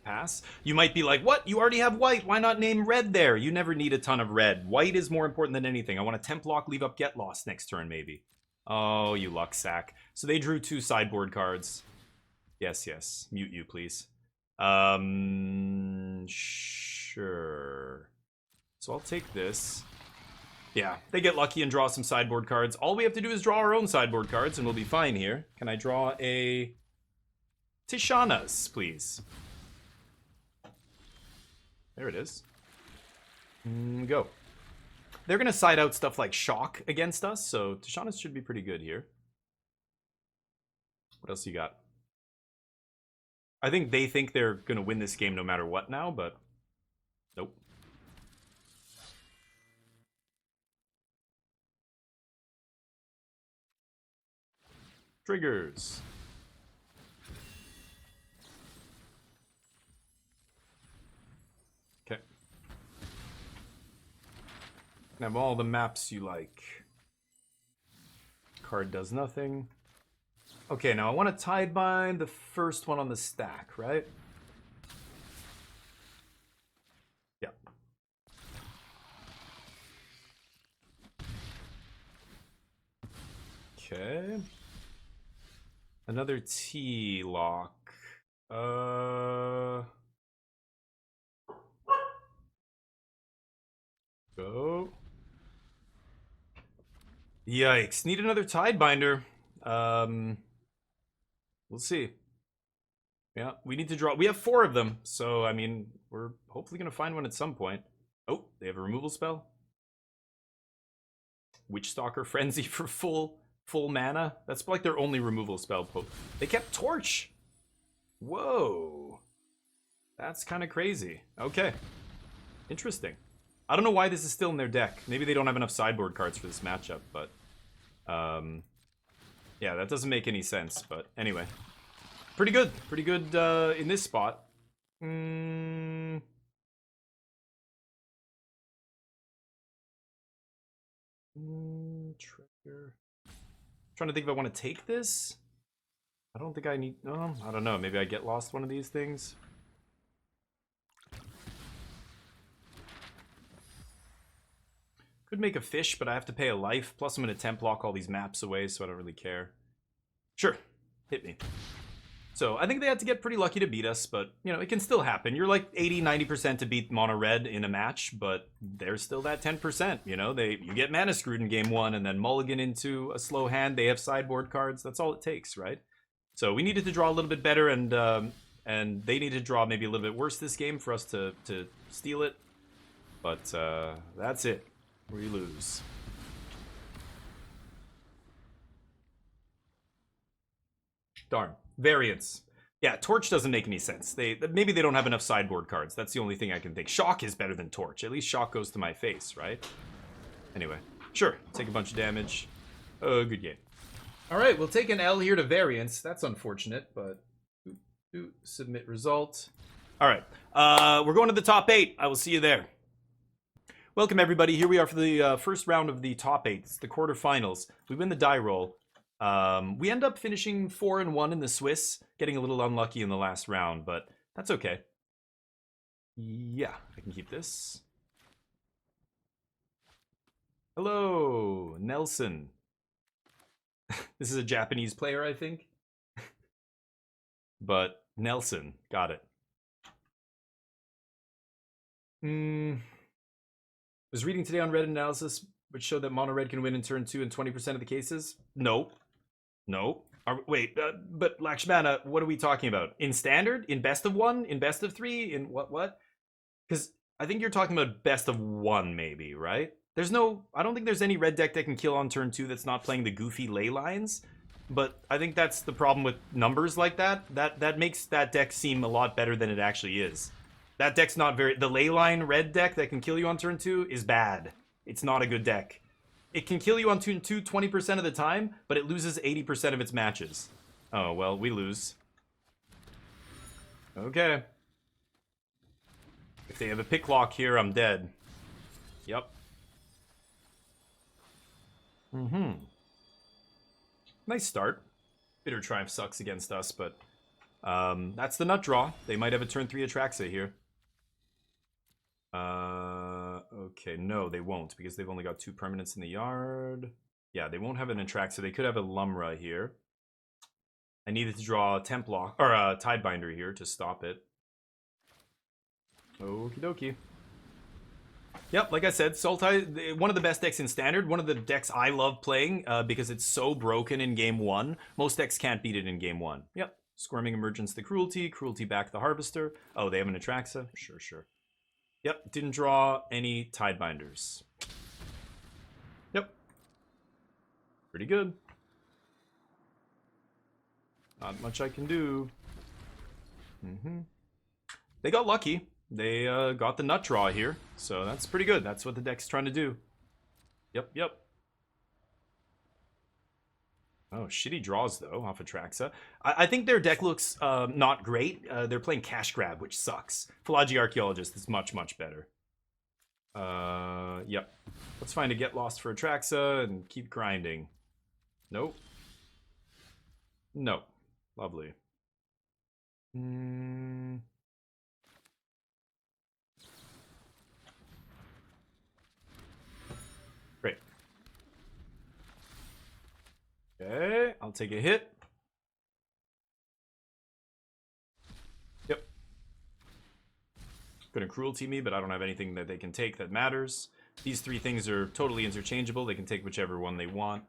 Pass. You might be like, what? You already have white. Why not name red there? You never need a ton of red. White is more important than anything. I want a temp lock, leave up Get Lost next turn, maybe. Oh, you luck sack. So they drew 2 sideboard cards. Yes. Mute you, please. Sure. So I'll take this. Yeah, they get lucky and draw some sideboard cards. All we have to do is draw our own sideboard cards and we'll be fine here. Can I draw a Tishana's, please? There it is. Go. They're going to side out stuff like Shock against us, so Tishana's should be pretty good here. What else you got? I think they think they're going to win this game no matter what now, but nope. Triggers. Okay. Have all the maps you like. Card does nothing. Okay, now I want to Tidebind the first one on the stack, right? Yeah. Okay. Another T lock. Go. Yikes. Need another Tidebinder. We'll see. Yeah, we need to draw. We have 4 of them, so I mean, we're hopefully gonna find one at some point. Oh, they have a removal spell. Witchstalker Frenzy for full mana. That's like their only removal spell. They kept Torch. Whoa, that's kind of crazy. Okay, interesting. I don't know why this is still in their deck. Maybe they don't have enough sideboard cards for this matchup, but yeah, that doesn't make any sense. But anyway, pretty good in this spot. Trigger. Trying to think if I want to take this. I don't think I need. No, I don't know. Maybe I get lost one of these things. Could make a fish, but I have to pay a life. Plus, I'm going to temp lock all these maps away, so I don't really care. Sure, hit me. So I think they had to get pretty lucky to beat us, but, you know, it can still happen. You're like 80-90% to beat mono red in a match, but there's still that 10%, you know? You get mana screwed in game 1 and then mulligan into a slow hand. They have sideboard cards. That's all it takes, right? So we needed to draw a little bit better, and they needed to draw maybe a little bit worse this game for us to steal it. But that's it. We lose. Darn. Variants. Yeah, Torch doesn't make any sense. Maybe they don't have enough sideboard cards. That's the only thing I can think. Shock is better than Torch. At least Shock goes to my face, right? Anyway, sure. Take a bunch of damage. Oh, good game. All right, we'll take an L here to Variants. That's unfortunate, but submit result. All right, we're going to the top 8. I will see you there. Welcome, everybody. Here we are for the first round of the top 8. It's the quarterfinals. We win the die roll. We end up finishing 4-1 in the Swiss, getting a little unlucky in the last round, but that's okay. Yeah, I can keep this. Hello, Nelson. This is a Japanese player, I think. But Nelson, got it. Was reading today on Reddit analysis which showed that mono red can win in turn 2 in 20% of the cases. No. Wait, but Lakshmana, what are we talking about? In standard? In best of 1? In best of 3? In what? Because I think you're talking about best of one, maybe, right? I don't think there's any red deck that can kill on turn 2 that's not playing the goofy ley lines. But I think that's the problem with numbers like that. That makes that deck seem a lot better than it actually is. That deck's not very... The ley line red deck that can kill you on turn 2 is bad. It's not a good deck. It can kill you on turn 2 20% of the time, but it loses 80% of its matches. Oh, well, we lose. Okay. If they have a pick lock here, I'm dead. Yep. Nice start. Bitter Triumph sucks against us, but that's the nut draw. They might have a turn 3 Atraxa here. Okay, no, they won't, because they've only got 2 permanents in the yard. Yeah, they won't have an Atraxa. They could have a Lumra here. I needed to draw a Templock, or a Tidebinder here to stop it. Okie dokie. Yep, like I said, Sultai, one of the best decks in Standard, one of the decks I love playing because it's so broken in Game 1. Most decks can't beat it in Game 1. Yep, Squirming Emergence the Cruelty, Cruelty back the Harvester. Oh, they have an Atraxa? Sure, sure. Yep, didn't draw any Tidebinders. Yep. Pretty good. Not much I can do. They got lucky. They got the nut draw here, so that's pretty good. That's what the deck's trying to do. Yep, yep. Oh, shitty draws, though, off Atraxa. I think their deck looks not great. They're playing Cash Grab, which sucks. Philology Archaeologist is much, much better. Yep. Let's find a Get Lost for Atraxa and keep grinding. Nope. Nope. Lovely. Great. Okay, I'll take a hit. Yep. Gonna Cruelty me, but I don't have anything that they can take that matters. These 3 things are totally interchangeable. They can take whichever one they want.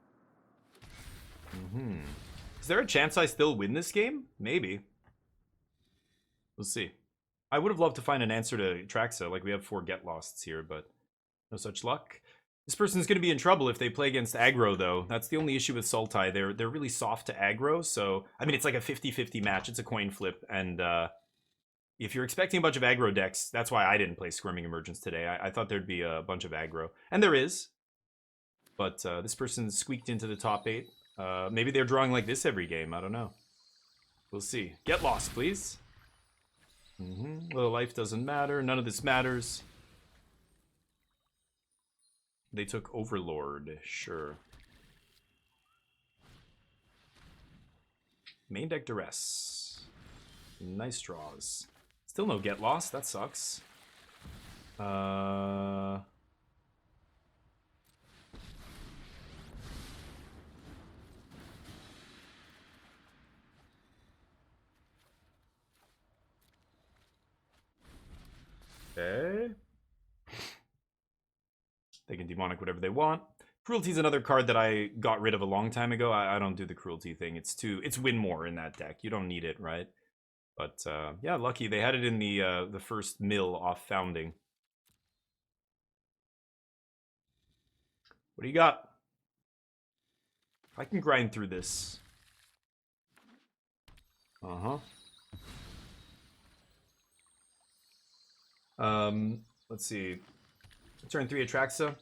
Is there a chance I still win this game? Maybe. We'll see. I would have loved to find an answer to Atraxa. Like, we have 4 Get Losts here, but no such luck. This person's going to be in trouble if they play against aggro, though. That's the only issue with Sultai. They're really soft to aggro, so... I mean, it's like a 50-50 match. It's a coin flip, and if you're expecting a bunch of aggro decks, that's why I didn't play Squirming Emergence today. I thought there'd be a bunch of aggro. And there is. But this person squeaked into the top 8. Maybe they're drawing like this every game. I don't know. We'll see. Get Lost, please. Little life doesn't matter. None of this matters. They took Overlord. Sure. Main deck Duress. Nice draws. Still no Get Lost. That sucks. Okay. They can demonic whatever they want. Cruelty is another card that I got rid of a long time ago. I don't do the Cruelty thing. It's win more in that deck. You don't need it, right? But yeah, lucky they had it in the first mill off Founding. What do you got? I can grind through this. Let's see. Turn 3 Atraxa.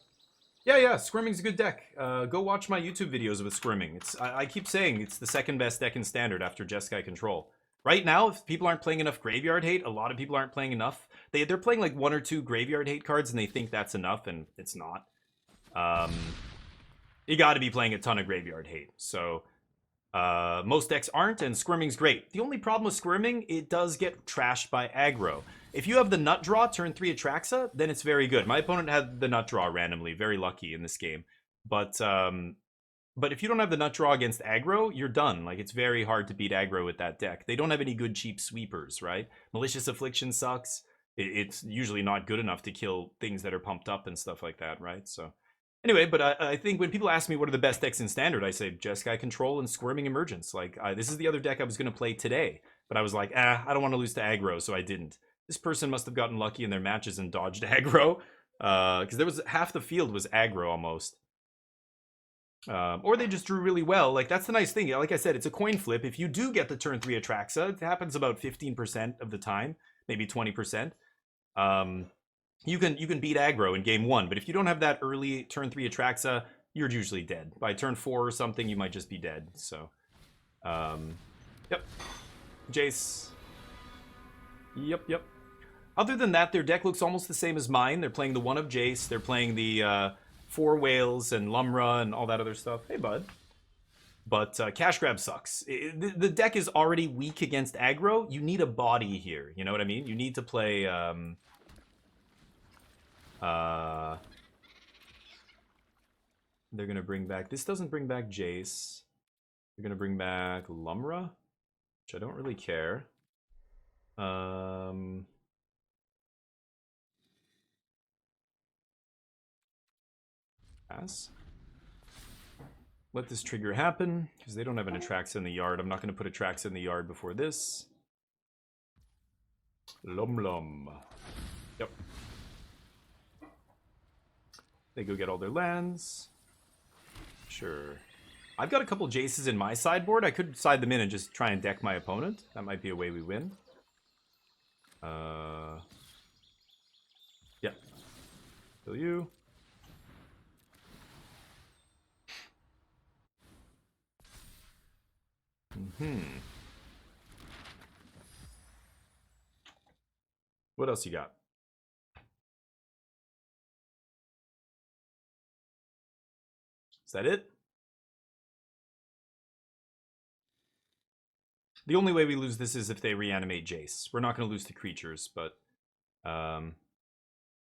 Yeah, Squirming's a good deck. Go watch my YouTube videos with Squirming. I keep saying it's the second best deck in Standard after Jeskai Control. Right now, if people aren't playing enough Graveyard Hate, a lot of people aren't playing enough. They're playing like 1 or 2 Graveyard Hate cards and they think that's enough, and it's not. You gotta be playing a ton of Graveyard Hate. So, most decks aren't, and Squirming's great. The only problem with Squirming, it does get trashed by aggro. If you have the nut draw, turn 3 Atraxa, then it's very good. My opponent had the nut draw randomly, very lucky in this game. But if you don't have the nut draw against aggro, you're done. Like, it's very hard to beat aggro with that deck. They don't have any good cheap sweepers, right? Malicious Affliction sucks. It's usually not good enough to kill things that are pumped up and stuff like that, right? So, anyway, but I think when people ask me what are the best decks in Standard, I say Jeskai Control and Squirming Emergence. Like, this is the other deck I was going to play today. But I was like, I don't want to lose to aggro, so I didn't. This person must have gotten lucky in their matches and dodged aggro. Because there was half the field was aggro almost. Or they just drew really well. Like, that's the nice thing. Like I said, it's a coin flip. If you do get the turn 3 Atraxa, it happens about 15% of the time, maybe 20%. You can beat aggro in game 1, but if you don't have that early turn 3 Atraxa, you're usually dead. By turn 4 or something, you might just be dead. So, yep. Jace. Yep. Other than that, their deck looks almost the same as mine. They're playing the 1 of Jace. They're playing the 4 Whales and Lumra and all that other stuff. Hey, bud. But Cash Grab sucks. The deck is already weak against aggro. You need a body here. You know what I mean? You need to play... they're going to bring back... This doesn't bring back Jace. They're going to bring back Lumra, which I don't really care. Pass. Let this trigger happen, because they don't have an Atraxa in the yard. I'm not going to put Atraxa in the yard before this. Lum. Yep. They go get all their lands. Sure. I've got a couple Jaces in my sideboard. I could side them in and just try and deck my opponent. That might be a way we win. Yeah. Kill you. What else you got? Is that it? The only way we lose this is if they reanimate Jace. We're not going to lose to creatures, but...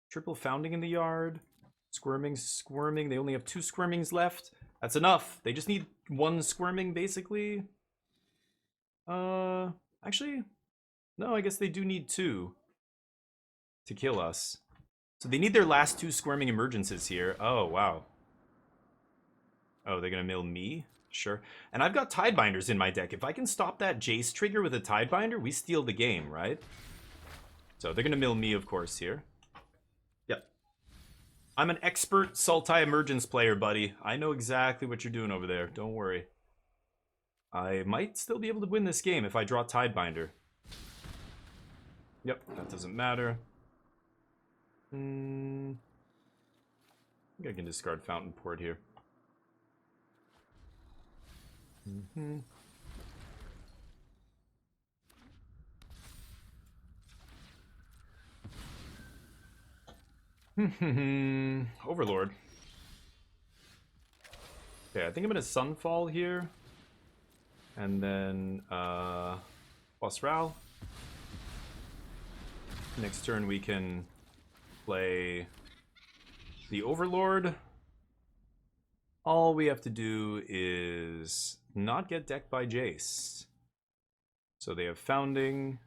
triple Founding in the yard. Squirming. They only have 2 Squirmings left. That's enough. They just need 1 Squirming, basically. Actually... No, I guess they do need 2 to kill us. So they need their last 2 Squirming Emergences here. Oh, wow. Oh, they're going to mill me? Sure. And I've got Tidebinders in my deck. If I can stop that Jace trigger with a Tidebinder, we steal the game, right? So they're going to mill me, of course, here. Yep. I'm an expert Sultai Emergence player, buddy. I know exactly what you're doing over there. Don't worry. I might still be able to win this game if I draw Tidebinder. Yep, that doesn't matter. I think I can discard Fountainport here. Overlord. Okay, I think I'm gonna Sunfall here. And then Boss Ral. Next turn we can play the Overlord. All we have to do is not get decked by Jace. So they have Founding.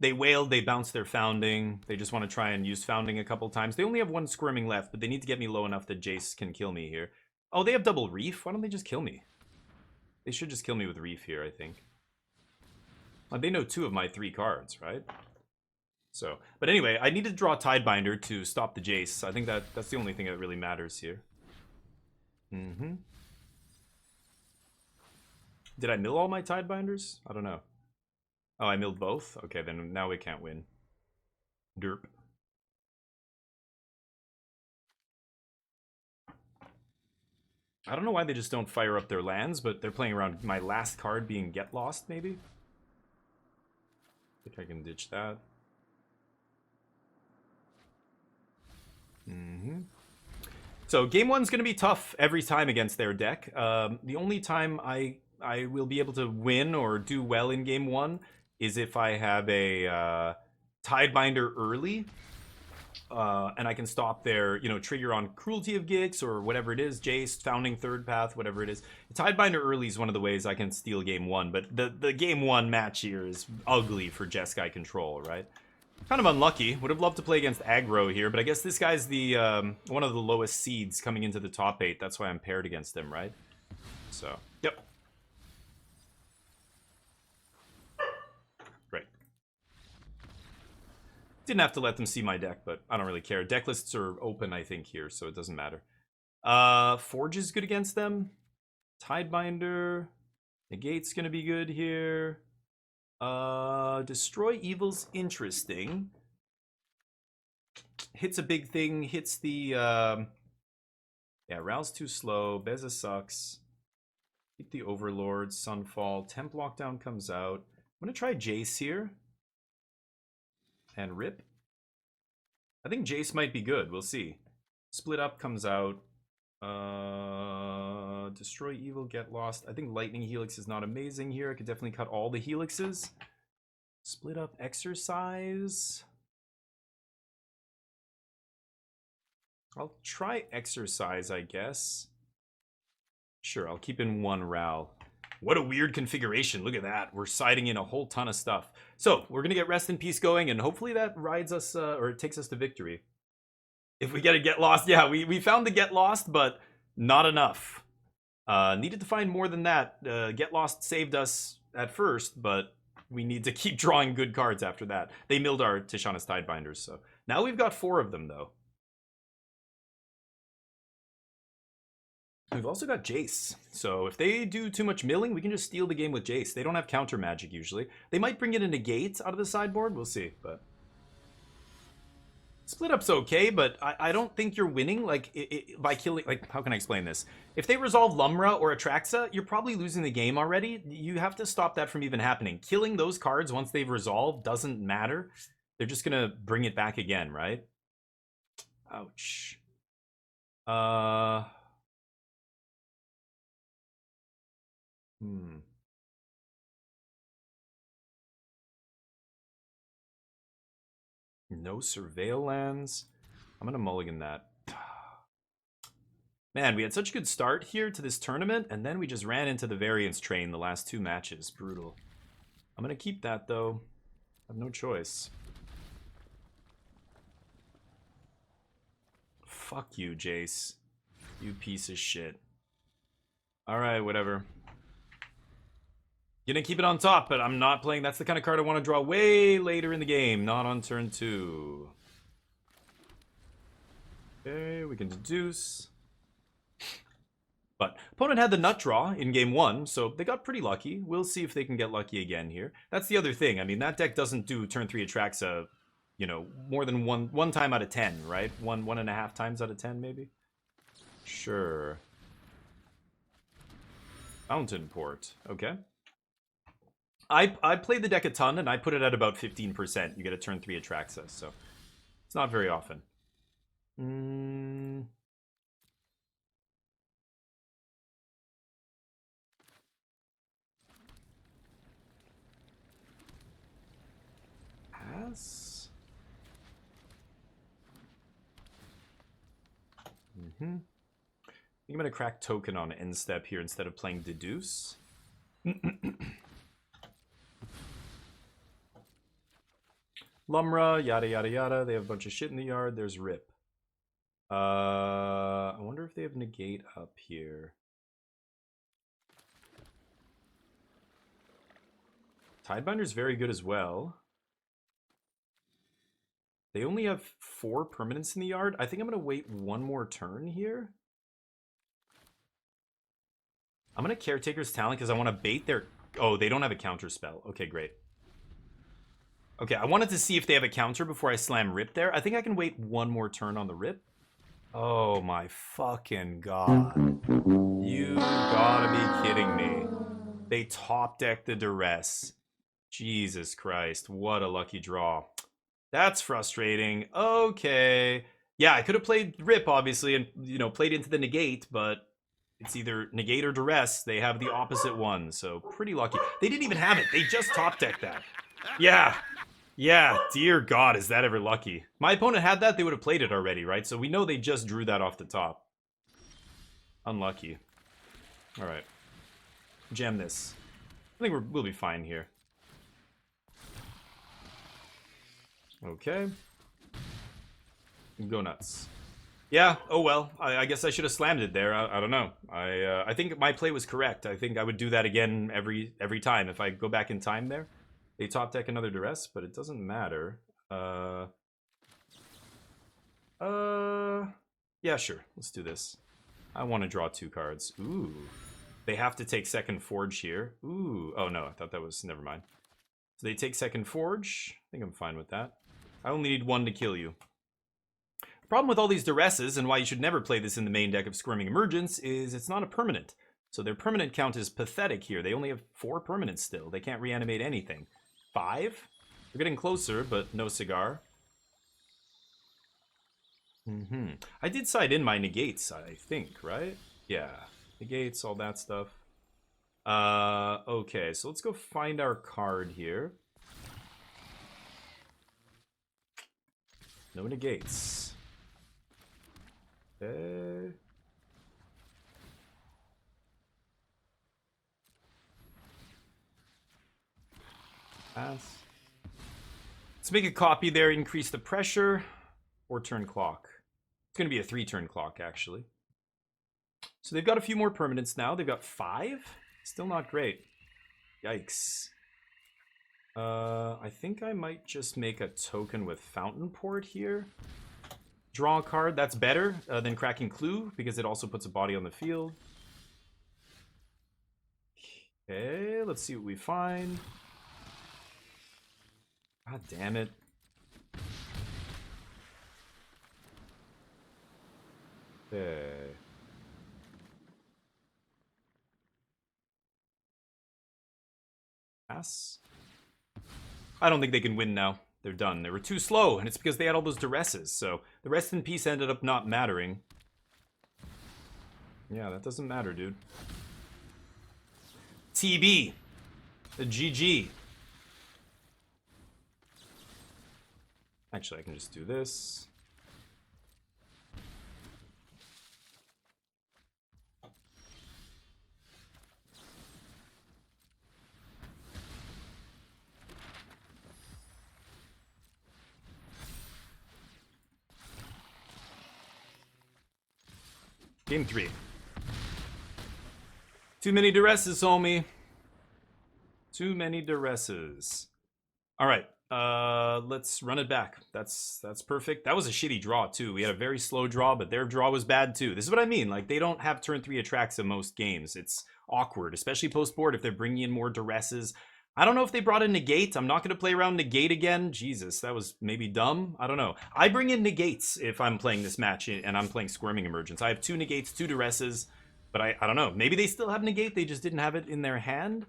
They wailed, they bounced their Founding. They just want to try and use Founding a couple times. They only have 1 Squirming left, but they need to get me low enough that Jace can kill me here. Oh, they have double Reef? Why don't they just kill me? They should just kill me with Reef here, I think. They know 2 of my 3 cards, right? So, but anyway, I need to draw Tidebinder to stop the Jace. I think that's the only thing that really matters here. Did I mill all my Tidebinders? I don't know. Oh, I milled both? Okay, then now we can't win. Derp. I don't know why they just don't fire up their lands, but they're playing around my last card being Get Lost, maybe? I think I can ditch that. So game 1's going to be tough every time against their deck. The only time I will be able to win or do well in game 1 is if I have a Tidebinder early. And I can stop their, trigger on Cruelty of Gix or whatever it is, Jace, Founding Third Path, whatever it is. Tidebinder early is one of the ways I can steal game 1, but the game 1 match here is ugly for Jeskai Control, right? Kind of unlucky. Would have loved to play against aggro here, but I guess this guy's the one of the lowest seeds coming into the top 8. That's why I'm paired against him, right? So, yep. Didn't have to let them see my deck, but I don't really care. Deck lists are open, I think, here, so it doesn't matter. Forge is good against them. Tidebinder. Negate's gonna be good here. Destroy Evil's interesting. Hits a big thing, hits the, yeah, Rouse too slow. Beza sucks. Keep the Overlord, Sunfall. Temp Lockdown comes out. I'm gonna try Jace here. And rip. I think Jace might be good. We'll see. Split Up comes out. Destroy Evil, Get Lost. I think Lightning Helix is not amazing here. I could definitely cut all the Helixes. Split Up, Exercise. I'll try Exercise, I guess. Sure, I'll keep in one Ral. What a weird configuration. Look at that. We're siding in a whole ton of stuff. So, we're going to get Rest in Peace going, and hopefully that rides us, or it takes us to victory. If we get a Get Lost, yeah, we found the Get Lost, but not enough. Needed to find more than that. Get Lost saved us at first, but we need to keep drawing good cards after that. They milled our Tishana's Tidebinders, so. Now we've got 4 of them, though. We've also got Jace, so if they do too much milling, we can just steal the game with Jace. They don't have counter magic usually. They might bring in a Negate out of the sideboard, we'll see, but... Split Up's okay, but I don't think you're winning, like, by killing... Like, how can I explain this? If they resolve Lumra or Atraxa, you're probably losing the game already. You have to stop that from even happening. Killing those cards once they've resolved doesn't matter. They're just gonna bring it back again, right? Ouch. No Surveil lands. I'm gonna mulligan that. Man, we had such a good start here to this tournament, and then we just ran into the variance train the last 2 matches. Brutal. I'm gonna keep that, though. I have no choice. Fuck you, Jace. You piece of shit. Alright, whatever. Gonna keep it on top, but I'm not playing. That's the kind of card I want to draw way later in the game, not on turn 2. Okay, we can deduce. But opponent had the nut draw in game 1, so they got pretty lucky. We'll see if they can get lucky again here. That's the other thing. I mean, that deck doesn't do turn 3 Atraxa, you know, more than one time out of 10, right? 1.5 times out of 10, maybe? Sure. Fountainport. Okay. I played the deck a ton, and I put it at about 15%. You get a turn 3 Atraxa, so it's not very often. Pass. I think I'm going to crack token on end step here instead of playing Deduce. Lumra, yada yada yada. They have a bunch of shit in the yard. There's Rip. I wonder if they have Negate up here. Tidebinder's very good as well. They only have 4 permanents in the yard. I think I'm going to wait one more turn here. I'm going to Caretaker's Talent because I want to bait their... Oh, they don't have a counter spell. Okay, great. Okay, I wanted to see if they have a counter before I slam Rip there. I think I can wait one more turn on the Rip. Oh my fucking god. You gotta be kidding me. They top deck the Duress. Jesus Christ, what a lucky draw. That's frustrating. Okay. Yeah, I could have played Rip, obviously, and, you know, played into the Negate, but it's either Negate or Duress. They have the opposite one, so pretty lucky. They didn't even have it. They just top decked that. Yeah. Yeah, dear God, is that ever lucky. My opponent had that, they would have played it already, right? So we know they just drew that off the top. Unlucky. Alright. Jam this. I think we'll be fine here. Okay. Go nuts. Yeah, oh well. I guess I should have slammed it there. I don't know. I think my play was correct. I think I would do that again every time. If I go back in time there. They top deck another Duress, but it doesn't matter. Yeah, sure. Let's do this. I want to draw 2 cards. Ooh. They have to take second Forge here. Ooh. Oh, no. I thought that was... Never mind. So they take second Forge. I think I'm fine with that. I only need 1 to kill you. The problem with all these Duresses, and why you should never play this in the main deck of Squirming Emergence, is it's not a permanent. So their permanent count is pathetic here. They only have 4 permanents still. They can't reanimate anything. 5? We're getting closer, but no cigar. I did side in my negates, I think, right? Yeah. Negates, all that stuff. Okay, so let's go find our card here. No negates. Okay. Pass. Let's make a copy there, increase the pressure, or turn clock. It's going to be a 3-turn clock, actually. So they've got a few more permanents now. They've got 5. Still not great. Yikes. I think I might just make a token with Fountainport here. Draw a card. That's better than cracking Clue, because it also puts a body on the field. Okay, let's see what we find. God damn it. Okay. Pass. I don't think they can win now. They're done. They were too slow, and it's because they had all those Duresses, so the rest in peace ended up not mattering. Yeah, that doesn't matter, dude. TB. The GG. Actually, I can just do this. Game 3. Too many Duresses, homie. Too many Duresses. All right, let's run it back. That's perfect. That was a shitty draw too. We had a very slow draw, but their draw was bad too. This is what I mean. Like, they don't have turn 3 attracts in most games. It's awkward, especially post board if they're bringing in more Duresses. I don't know if they brought in Negate. I'm not going to play around Negate again. Jesus, that was maybe dumb. I don't know. I bring in Negates if I'm playing this match and I'm playing Squirming Emergence. I have 2 Negates, 2 Duresses, but I don't know. Maybe they still have Negate. They just didn't have it in their hand.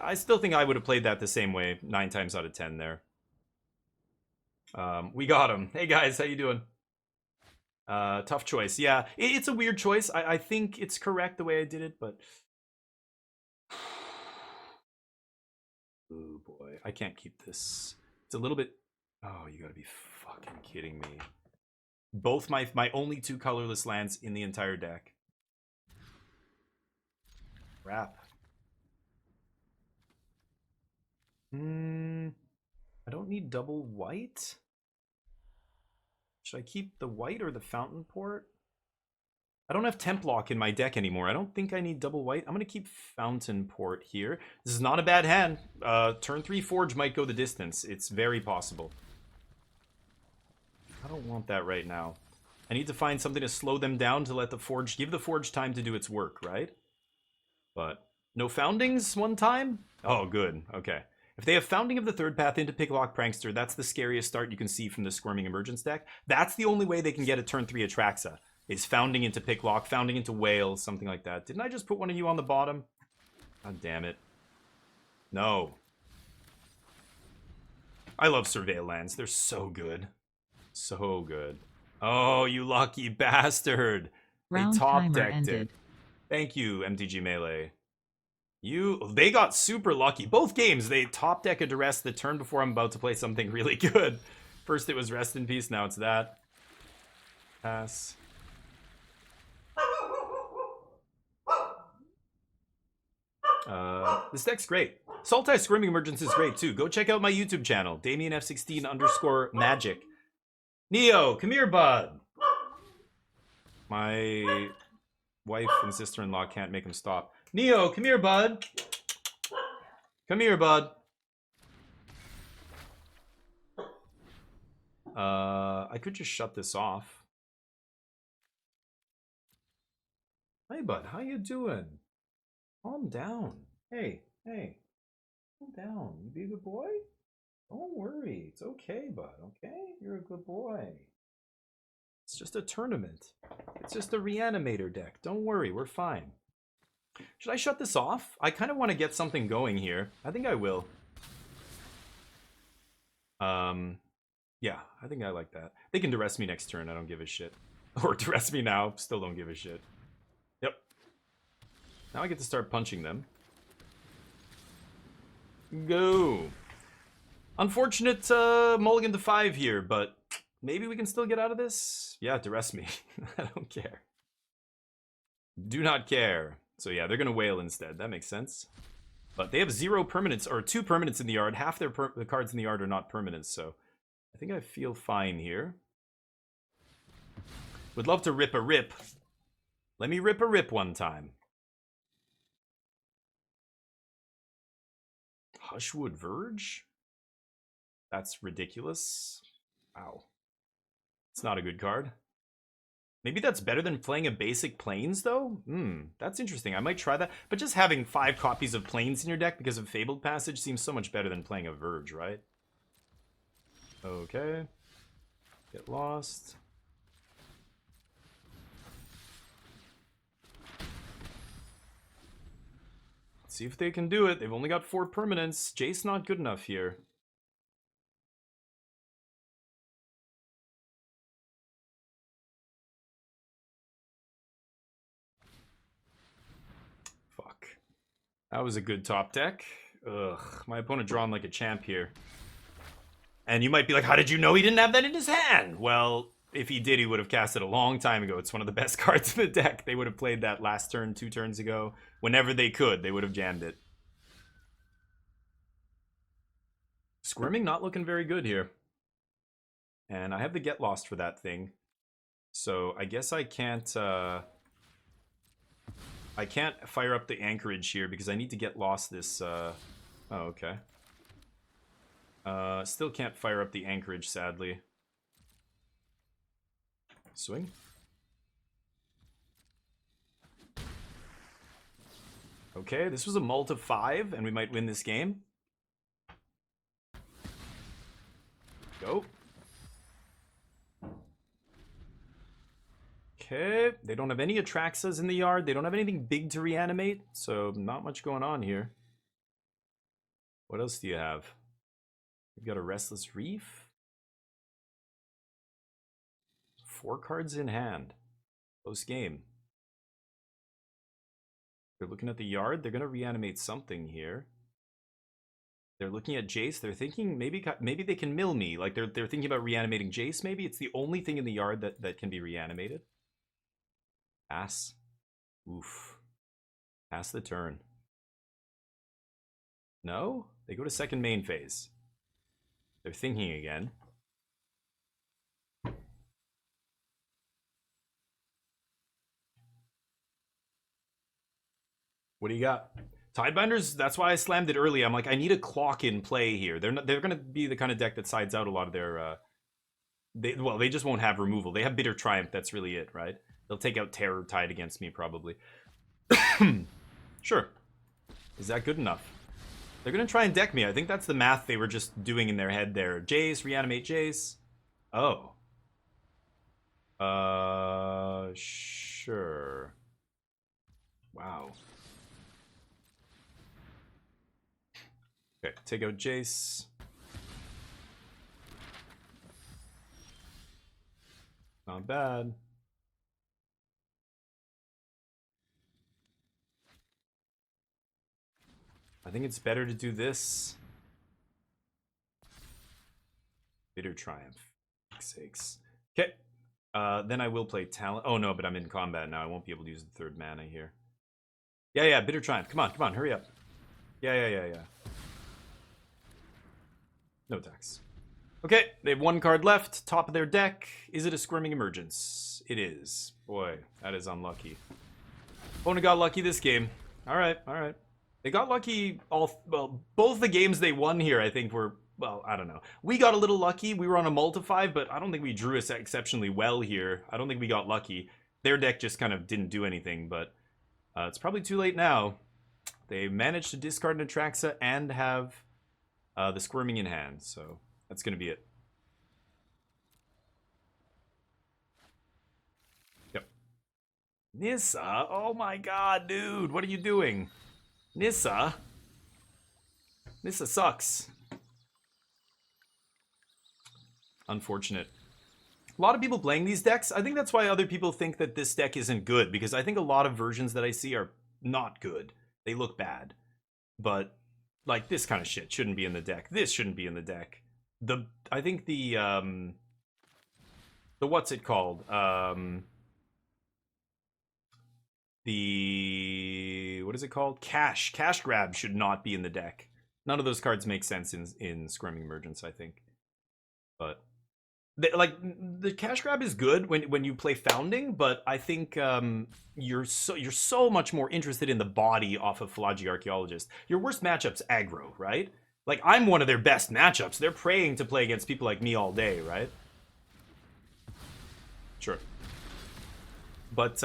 I still think I would have played that the same way 9 times out of 10 there. We got him. Hey guys, how you doing? Tough choice. Yeah, it's a weird choice. I think it's correct the way I did it, but... Oh boy, I can't keep this. It's a little bit... Oh, you gotta be fucking kidding me. Both my only 2 colorless lands in the entire deck. Crap. I don't need double white. Should I keep the white or the Fountainport? I don't have Templock in my deck anymore. I don't think I need double white. I'm going to keep Fountainport here. This is not a bad hand. Turn 3 Forge might go the distance. It's very possible. I don't want that right now. I need to find something to slow them down to let the Forge... Give the Forge time to do its work, right? But no Foundings one time? Oh, good. Okay. If they have Founding of the Third Path into Picklock Prankster, that's the scariest start you can see from the Squirming Emergence deck. That's the only way they can get a turn 3 Atraxa. Is Founding into Picklock, Founding into Whale, something like that. Didn't I just put one of you on the bottom? God damn it. No. I love Surveil lands. They're so good. So good. Oh, you lucky bastard. Round they top timer decked ended. it. Thank you, MTG Melee. They got super lucky. Both games, they top deck a Duress the turn before I'm about to play something really good. First it was Rest in Peace, now it's that. Pass. This deck's great. Sultai Squirming Emergence is great too. Go check out my YouTube channel, DamienF16_magic. Neo, come here, bud. My wife and sister-in-law can't make him stop. Neo, come here, bud. Come here, bud. I could just shut this off. Hey, bud, how you doing? Calm down. Hey, calm down. You be a good boy? Don't worry. It's okay, bud, okay? You're a good boy. It's just a tournament. It's just a reanimator deck. Don't worry, we're fine. Should I shut this off? I kind of want to get something going here. I think I will. Yeah, I think I like that. They can duress me next turn, I don't give a shit. Or duress me now, still don't give a shit. Yep. Now I get to start punching them. Go! Unfortunate mulligan to 5 here, but maybe we can still get out of this? Yeah, duress me. I don't care. Do not care. So yeah, they're gonna whale instead. That makes sense. But they have 0 permanents, or 2 permanents in the yard. Half the cards in the yard are not permanents, so I think I feel fine here. Would love to rip a rip. Let me rip a rip one time. Hushwood Verge? That's ridiculous. Wow. It's not a good card. Maybe that's better than playing a basic Plains, though? That's interesting. I might try that. But just having 5 copies of Plains in your deck because of Fabled Passage seems so much better than playing a Verge, right? Okay. Get lost. Let's see if they can do it. They've only got 4 permanents. Jace not good enough here. That was a good top deck. Ugh, my opponent drawn like a champ here. And you might be like, how did you know he didn't have that in his hand? Well, if he did, he would have cast it a long time ago. It's one of the best cards in the deck. They would have played that last turn, 2 turns ago. Whenever they could, they would have jammed it. Squirming not looking very good here. And I have the Get Lost for that thing. So I guess I can't fire up the Anchorage here because I need to get lost this, oh, okay. Still can't fire up the Anchorage, sadly. Swing. Okay, this was a mult of 5, and we might win this game. Go. Okay, they don't have any Atraxas in the yard. They don't have anything big to reanimate, so not much going on here. What else do you have? We've got a Restless Reef. 4 cards in hand. Close game. They're looking at the yard. They're going to reanimate something here. They're looking at Jace. They're thinking maybe they can mill me. Like they're thinking about reanimating Jace maybe. It's the only thing in the yard that can be reanimated. Pass. Oof. Pass the turn. No? They go to second main phase. They're thinking again. What do you got? Tidebinders, that's why I slammed it early. I'm like, I need a clock in play here. They're going to be the kind of deck that sides out a lot of their... they just won't have removal. They have Bitter Triumph. That's really it, right? They'll take out Terror Tide against me, probably. Sure. Is that good enough? They're going to try and deck me. I think that's the math they were just doing in their head there. Jace, reanimate Jace. Oh. Sure. Wow. Okay, take out Jace. Not bad. I think it's better to do this. Bitter Triumph. Sakes. Okay. Then I will play Talent. Oh no, but I'm in combat now. I won't be able to use the 3rd mana here. Yeah, Bitter Triumph. Come on, hurry up. Yeah. No attacks. Okay, they have 1 card left. Top of their deck. Is it a Squirming Emergence? It is. Boy, that is unlucky. Opponent got lucky this game. All right. They got lucky both the games they won here, I think, were well, I don't know. We got a little lucky. We were on a multi-5, but I don't think we drew us exceptionally well here. I don't think we got lucky. Their deck just kind of didn't do anything, but it's probably too late now. They managed to discard an Atraxa and have the Squirming in hand, so that's going to be it. Yep. Nissa? Oh my god, dude. What are you doing? Nissa? Nissa sucks. Unfortunate. A lot of people playing these decks. I think that's why other people think that this deck isn't good, because I think a lot of versions that I see are not good. They look bad. But, like, this kind of shit shouldn't be in the deck. This shouldn't be in the deck. I think the what's it called? What is it called? Cash Grab should not be in the deck. None of those cards make sense in Squirming Emergence, I think. But the Cash Grab is good when you play Founding, but I think you're so much more interested in the body off of Philology Archaeologist. Your worst matchup's aggro, right? Like, I'm one of their best matchups. They're praying to play against people like me all day, right? Sure. But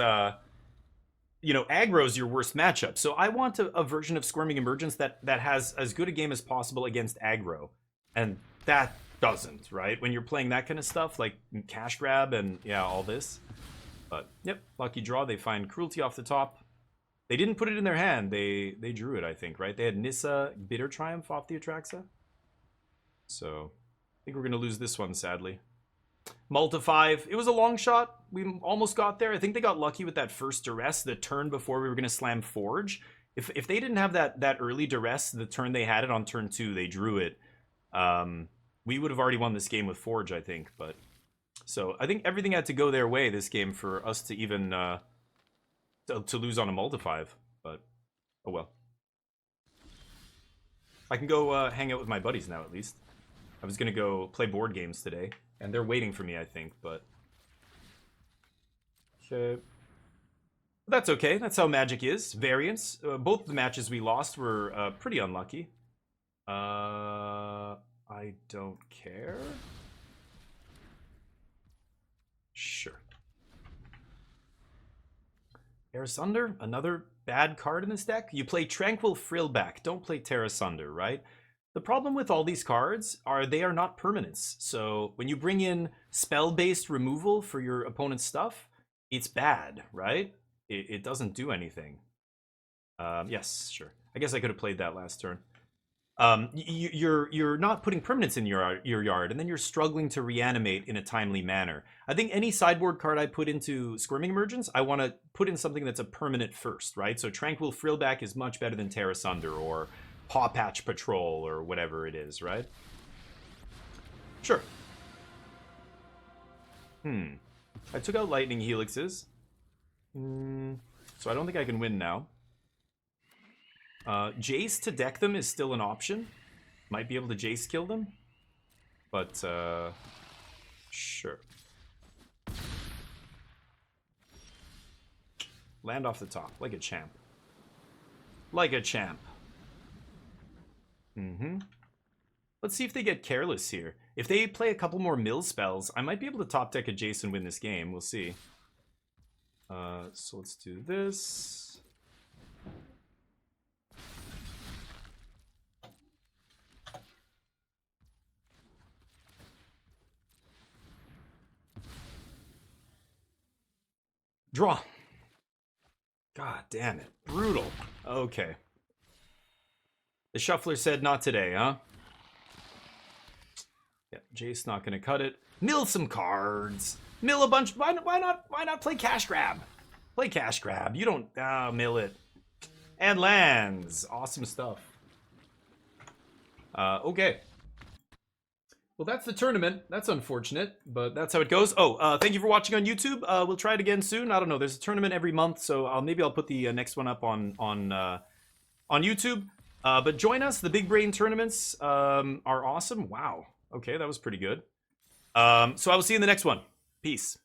you know, aggro's your worst matchup. So I want a version of Squirming Emergence that has as good a game as possible against aggro. And that doesn't, right? When you're playing that kind of stuff, like Cash Grab and, yeah, all this. But, yep, lucky draw. They find Cruelty off the top. They didn't put it in their hand. They drew it, I think, right? They had Nissa, Bitter Triumph off the Atraxa. So, I think we're going to lose this one, sadly. Multi-5. It was a long shot. We almost got there. I think they got lucky with that first duress, the turn before we were going to slam Forge. If they didn't have that early duress, the turn they had it on turn 2, they drew it. We would have already won this game with Forge, I think. But so I think everything had to go their way this game for us to even to lose on a multi-5. But oh well. I can go hang out with my buddies now, at least. I was going to go play board games today. And they're waiting for me, I think, but... Okay. That's okay. That's how Magic is. Variance. Both the matches we lost were pretty unlucky. I don't care. Sure. Tear Asunder, another bad card in this deck. You play Tranquil Frillback. Don't play Tear Asunder, right? The problem with all these cards are they are not permanents. So when you bring in spell-based removal for your opponent's stuff, it's bad, right? It doesn't do anything. Yes, sure. I guess I could have played that last turn. You're not putting permanents in your yard, and then you're struggling to reanimate in a timely manner. I think any sideboard card I put into Squirming Emergence, I want to put in something that's a permanent first, right? So Tranquil Frillback is much better than Tear Asunder or Paw Patch Patrol or whatever it is, right? Sure. I took out Lightning Helixes. So I don't think I can win now. Jace to deck them is still an option. Might be able to Jace kill them. But, sure. Land off the top, like a champ. Like a champ. Let's see if they get careless here. If they play a couple more mill spells, I might be able to top deck a Jace and win this game. We'll see. So let's do this. Draw. God damn it. Brutal. Okay. The shuffler said not today, huh? Yeah, Jace not gonna cut it. Mill some cards. Mill a bunch. Why not play Cash Grab? Play Cash Grab. You don't mill it. And lands. Awesome stuff. Okay. Well, that's the tournament. That's unfortunate, but that's how it goes. Oh, thank you for watching on YouTube. We'll try it again soon. I don't know. There's a tournament every month, so maybe I'll put the next one up on YouTube. But join us. The Big Brain tournaments are awesome. Wow. Okay, that was pretty good. So I will see you in the next one. Peace.